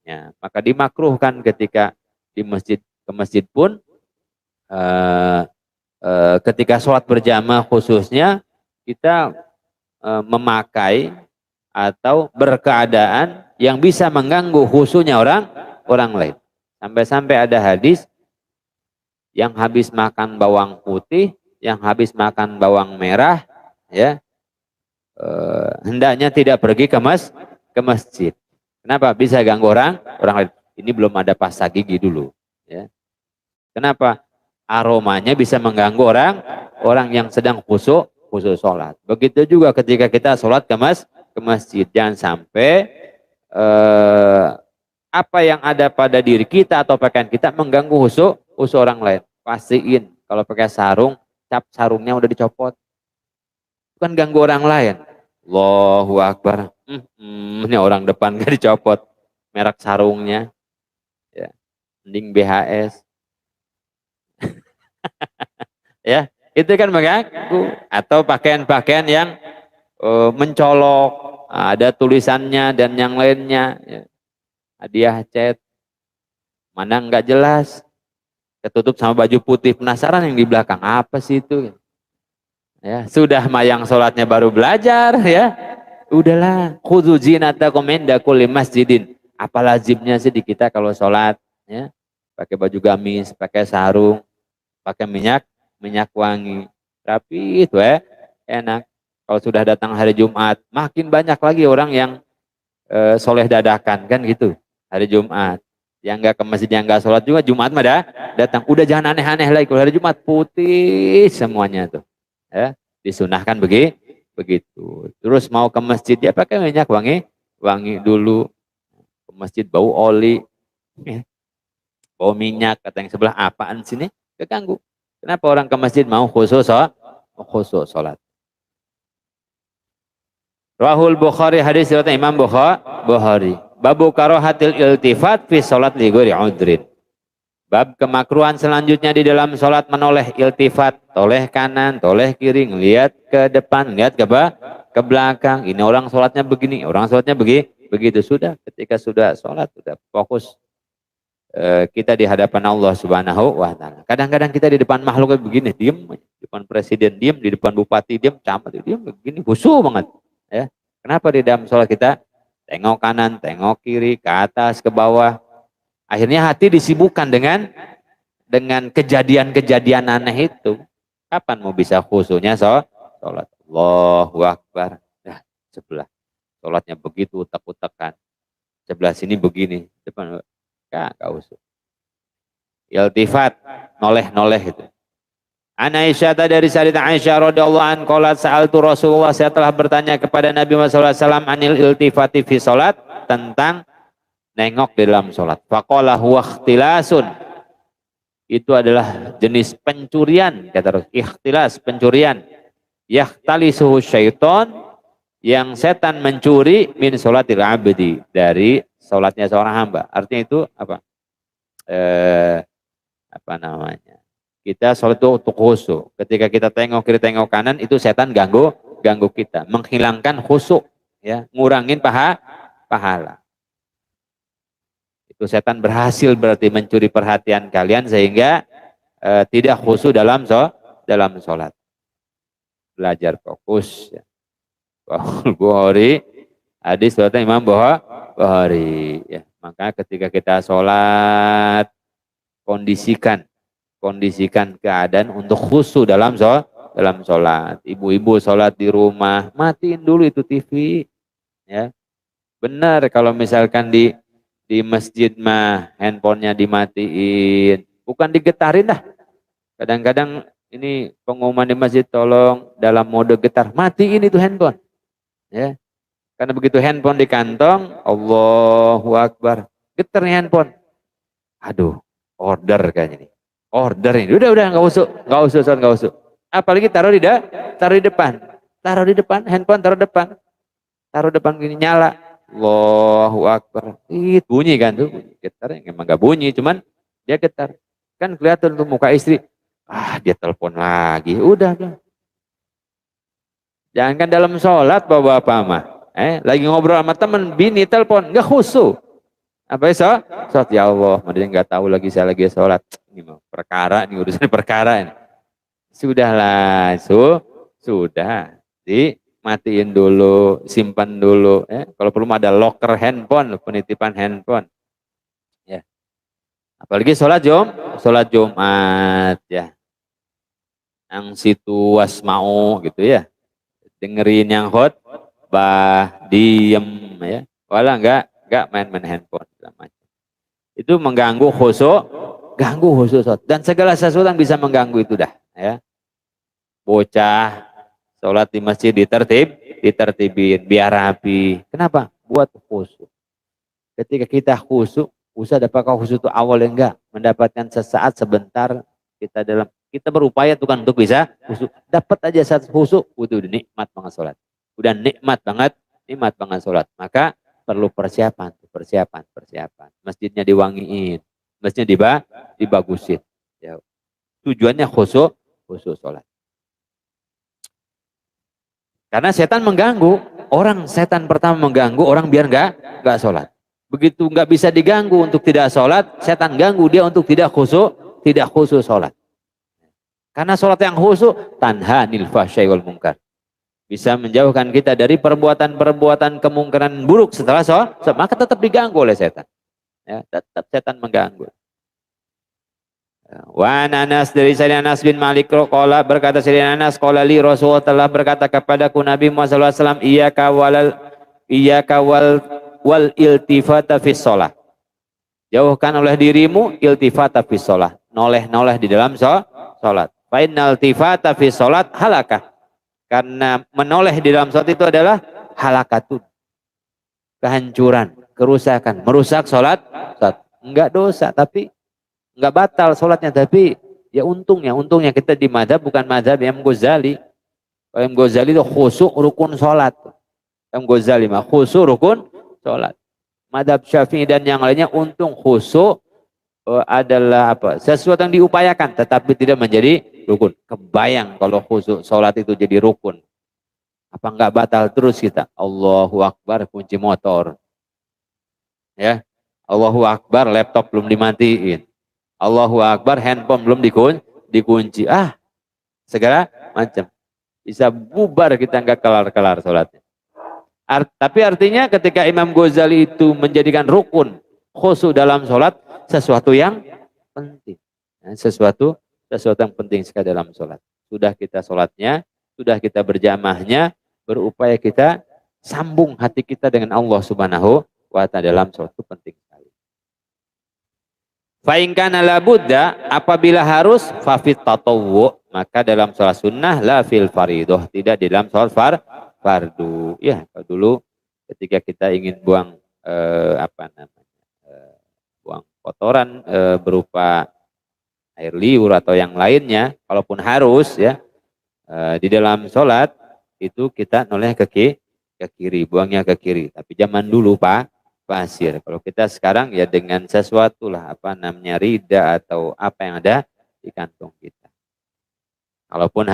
Ya, maka dimakruhkan ketika ke masjid pun ketika sholat berjamaah khususnya kita memakai atau berkeadaan yang bisa mengganggu khusyuknya orang lain. Sampai-sampai ada hadis yang habis makan bawang putih, yang habis makan bawang merah, ya hendaknya tidak pergi ke masjid. Kenapa? Bisa ganggu orang lain. Ini belum ada pasta gigi dulu. Ya. Kenapa? Aromanya bisa mengganggu orang yang sedang khusyuk sholat. Begitu juga ketika kita sholat ke masjid. Jangan sampai apa yang ada pada diri kita atau pakaian kita mengganggu khusyuk orang lain. Pastiin kalau pakai sarung, cap sarungnya udah dicopot. Bukan ganggu orang lain. Allahu Akbar. Ini orang depan gak dicopot merek sarungnya, ya, mending BHS. Ya, itu kan mengganggu. Atau pakaian-pakaian yang mencolok, ada tulisannya dan yang lainnya, ya. Hadiah cat, mana nggak jelas, ketutup sama baju putih, penasaran yang di belakang apa sih itu? Ya, sudah mayang sholatnya baru belajar, ya. Udahlah, khudzu zinatakum inda kulli masjidin. Apa lazimnya sih di kita kalau sholat, ya? pakai baju gamis, pakai sarung, pakai minyak wangi. Rapi itu enak. Kalau sudah datang hari Jumat, makin banyak lagi orang yang soleh dadakan kan gitu. Hari Jumat. Yang nggak ke masjid, yang nggak sholat juga Jumat mah datang. Udah jangan aneh-aneh lagi. Kalau hari Jumat putih semuanya tuh. Ya, disunahkan begitu. Terus mau ke masjid ya pakai minyak wangi, wangi dulu. Ke masjid bau oli, ya, bau minyak. Kata yang sebelah apaan sini? Keganggu. Kenapa orang ke masjid mau khusus sholat? Rahul Bukhari, hadis riwayat Imam Bukhari. Babu karohatil iltifat fi sholat li ghairi udrin. Bab kemakruhan selanjutnya di dalam sholat menoleh iltifat, toleh kanan, toleh kiri, ngelihat ke depan, ngelihat ke belakang. Ini orang sholatnya begini, orang sholatnya begitu. Sudah, ketika sudah sholat, sudah fokus kita di hadapan Allah Subhanahu wa Ta'ala. Kadang-kadang kita di depan makhluk begini, diem, di depan presiden diem, di depan bupati diem, camat diem, begini, khusyuk banget. Ya. Kenapa di dalam sholat kita tengok kanan, tengok kiri, ke atas, ke bawah. Akhirnya hati disibukkan dengan kejadian-kejadian aneh itu. Kapan mau bisa khusyuknya sholat? Allahu Akbar. Nah, sebelah sholatnya begitu utak-utakan. Sebelah sini begini, depan gak usah. Iltifat, noleh itu. An Aisyah dari Sayyidah Aisyah radhiyallahu anha qalat sa'altu Rasulullah, saya telah bertanya kepada Nabi Muhammad sallallahu alaihi wasallam anil iltifati fi salat, tentang nengok di dalam salat. Faqala huwa ikhtilasun. Itu adalah jenis pencurian, kata Rasul. Ikhtilas, pencurian. Yahtalisuhu syaiton, yang setan mencuri min salatil abdi, dari salatnya seorang hamba. Artinya itu apa? Apa namanya? Kita sholat itu untuk khusyuk. Ketika kita tengok kiri tengok kanan, itu setan ganggu kita, menghilangkan khusyuk, ya, ngurangin pahala. Itu setan berhasil berarti mencuri perhatian kalian sehingga tidak khusyuk dalam sholat. Belajar fokus. Ya. Bukhari, hadis riwayat Imam Bukhari. Ya. Maka ketika kita sholat, kondisikan keadaan untuk khusyuk dalam sholat. Ibu-ibu sholat di rumah, matiin dulu itu TV. Ya. Benar kalau misalkan di masjid mah handphonenya dimatiin, bukan digetarin dah. Kadang-kadang ini pengumuman di masjid, tolong dalam mode getar, matiin itu handphone. Ya. Karena begitu handphone di kantong, Allahu Akbar, getar nih handphone. Aduh, order kayaknya nih. Order ini. Udah nggak usuk. Apalagi taruh di depan. Taruh di depan, handphone taruh depan. Taruh depan gini nyala. Allahu Akbar. Bunyi kan tuh. Getar emang nggak bunyi, cuman dia getar. Kan kelihatan tuh muka istri. Dia telepon lagi. Udah. Jangan kan dalam sholat bapak-bapak mah. Lagi ngobrol sama temen, bini telepon, nggak khusyuk. Apa ya sholat? Ya Allah, dia nggak tahu lagi saya lagi sholat. Ini mah perkara, ini urusan perkara ini. Sudahlah, sudah dimatiin dulu, simpan dulu. Kalau perlu ada locker handphone, penitipan handphone. Ya. Apalagi sholat Jumat ya. Yang situ wasmau gitu ya. Dengerin yang diem ya. Walau enggak main-main handphone. Itu mengganggu khusyuk, dan segala sesuatu yang bisa mengganggu itu dah ya. Bocah sholat di masjid ditertibin biar rapi. Kenapa? Buat khusyuk. Ketika kita khusyuk, usah dapatkan khusyuk itu awal enggak, mendapatkan sesaat sebentar kita berupaya tuh kan untuk bisa khusyuk. Dapat aja saat khusyuk, itu udah nikmat banget sholat. Udah nikmat banget sholat. Maka perlu persiapan. Masjidnya diwangiin, masjidnya dibagusin. Ya. Tujuannya khusyuk sholat. Karena setan mengganggu setan pertama mengganggu orang biar nggak sholat. Begitu nggak bisa diganggu untuk tidak sholat, setan ganggu dia untuk tidak khusyuk sholat. Karena sholat yang khusyuk tanha anil fahsya'i wal munkar. Bisa menjauhkan kita dari perbuatan-perbuatan kemungkaran buruk setelah sholat, maka tetap diganggu oleh setan. Ya, tetap setan mengganggu. Wa Anas dari Sayyidina Anas bin Malik qala berkata Sayyidina Anas qala li Rasulullah telah berkata kepadaku Nabi Muhammad sallallahu alaihi wasallam iyyaka wal iltifata fis shalah. Jauhkan oleh dirimu iltifata fis shalah, noleh-noleh di dalam salat. Fa innal iltifata fis shalat halakah. Karena menoleh di dalam salat itu adalah halakatun, kehancuran, kerusakan, merusak salat. Enggak dosa tapi enggak batal salatnya, tapi ya untungnya kita di madzhab bukan madzhab Imam Ghazali. Imam Ghazali itu khusyuk rukun salat. Imam Ghazali mah khusyuk rukun salat. Madzhab Syafi'i dan yang lainnya untung khusyuk adalah apa? Sesuatu yang diupayakan tetapi tidak menjadi rukun. Kebayang kalau khusyuk salat itu jadi rukun. Apa enggak batal terus kita? Allahu Akbar kunci motor. Ya. Allahu Akbar laptop belum dimatiin. Allahu Akbar handphone belum dikunci. Segala macam. Bisa bubar kita enggak kelar-kelar salatnya. Tapi artinya ketika Imam Ghazali itu menjadikan rukun khusyuk dalam salat sesuatu yang penting. Sesuatu yang penting sekali dalam salat. Sudah kita salatnya, sudah kita berjamaahnya, berupaya kita sambung hati kita dengan Allah Subhanahu wa ta'ala dalam salat itu penting sekali. Fa in kana la budda, apabila harus fa fit tatawwu, maka dalam salat sunnah, la fil faridah, tidak di dalam salat fardu. Ya, kalau dulu ketika kita ingin buang buang kotoran berupa air liur atau yang lainnya, kalaupun harus ya di dalam sholat itu kita noleh ke kiri, buangnya ke kiri. Tapi zaman dulu Pak pasir. Kalau kita sekarang ya dengan sesuatu lah rida atau apa yang ada di kantong kita. Kalaupun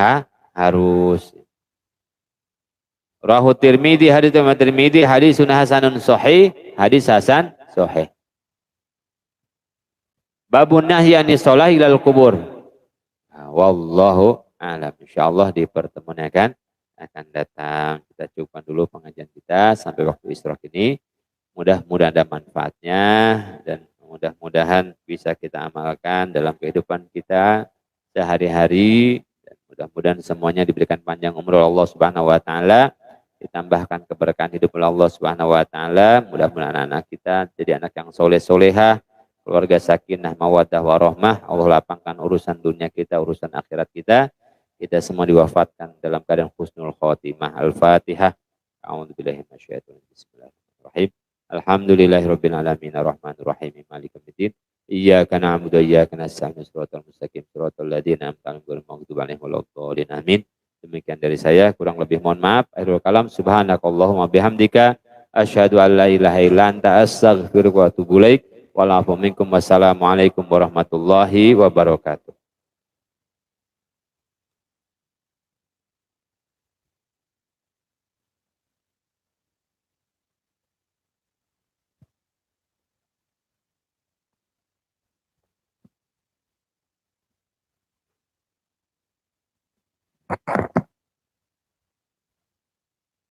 harus. Rahu Tirmidzi hadits Tirmidzi hadisun hasanun sahih, hadis hasan sahih. Babun nahyi anis shalah ilal kubur. Wallahu a'lam. Insyaallah di pertemuan akan datang. Kita cukupkan dulu pengajian kita sampai waktu istirahat ini. Mudah-mudahan ada manfaatnya dan mudah-mudahan bisa kita amalkan dalam kehidupan kita sehari-hari, dan mudah-mudahan semuanya diberikan panjang umur Allah Subhanahu wa taala, ditambahkan keberkahan hidup oleh Allah Subhanahu wa taala. Mudah-mudahan anak kita jadi anak yang soleh-solehah, keluarga sakinah mawaddah warahmah. Allah lapangkan urusan dunia kita, urusan akhirat kita. Kita semua diwafatkan dalam keadaan husnul khotimah. Al-Fatihah. A'udzubillahi minasyaitonir rajim. Bismillahirrahmanirrahim. Alhamdulillahirabbil alamin arrahmanir rahim maliki yaumiddin. Iyyaka na'budu wa iyyaka nasta'in. Shiratal mustaqim shiratal ladzina an'amta 'alaihim ghairil maghdubi 'alaihim waladdallin. Amin. Demikian dari saya, kurang lebih mohon maaf. Akhirul kalam, subhanakallahumma bihamdika asyhadu an la ilaha illa anta astaghfiruka wa atubu ilaik. Wa'alaikum minkum wassalamualaikum warahmatullahi wabarakatuh.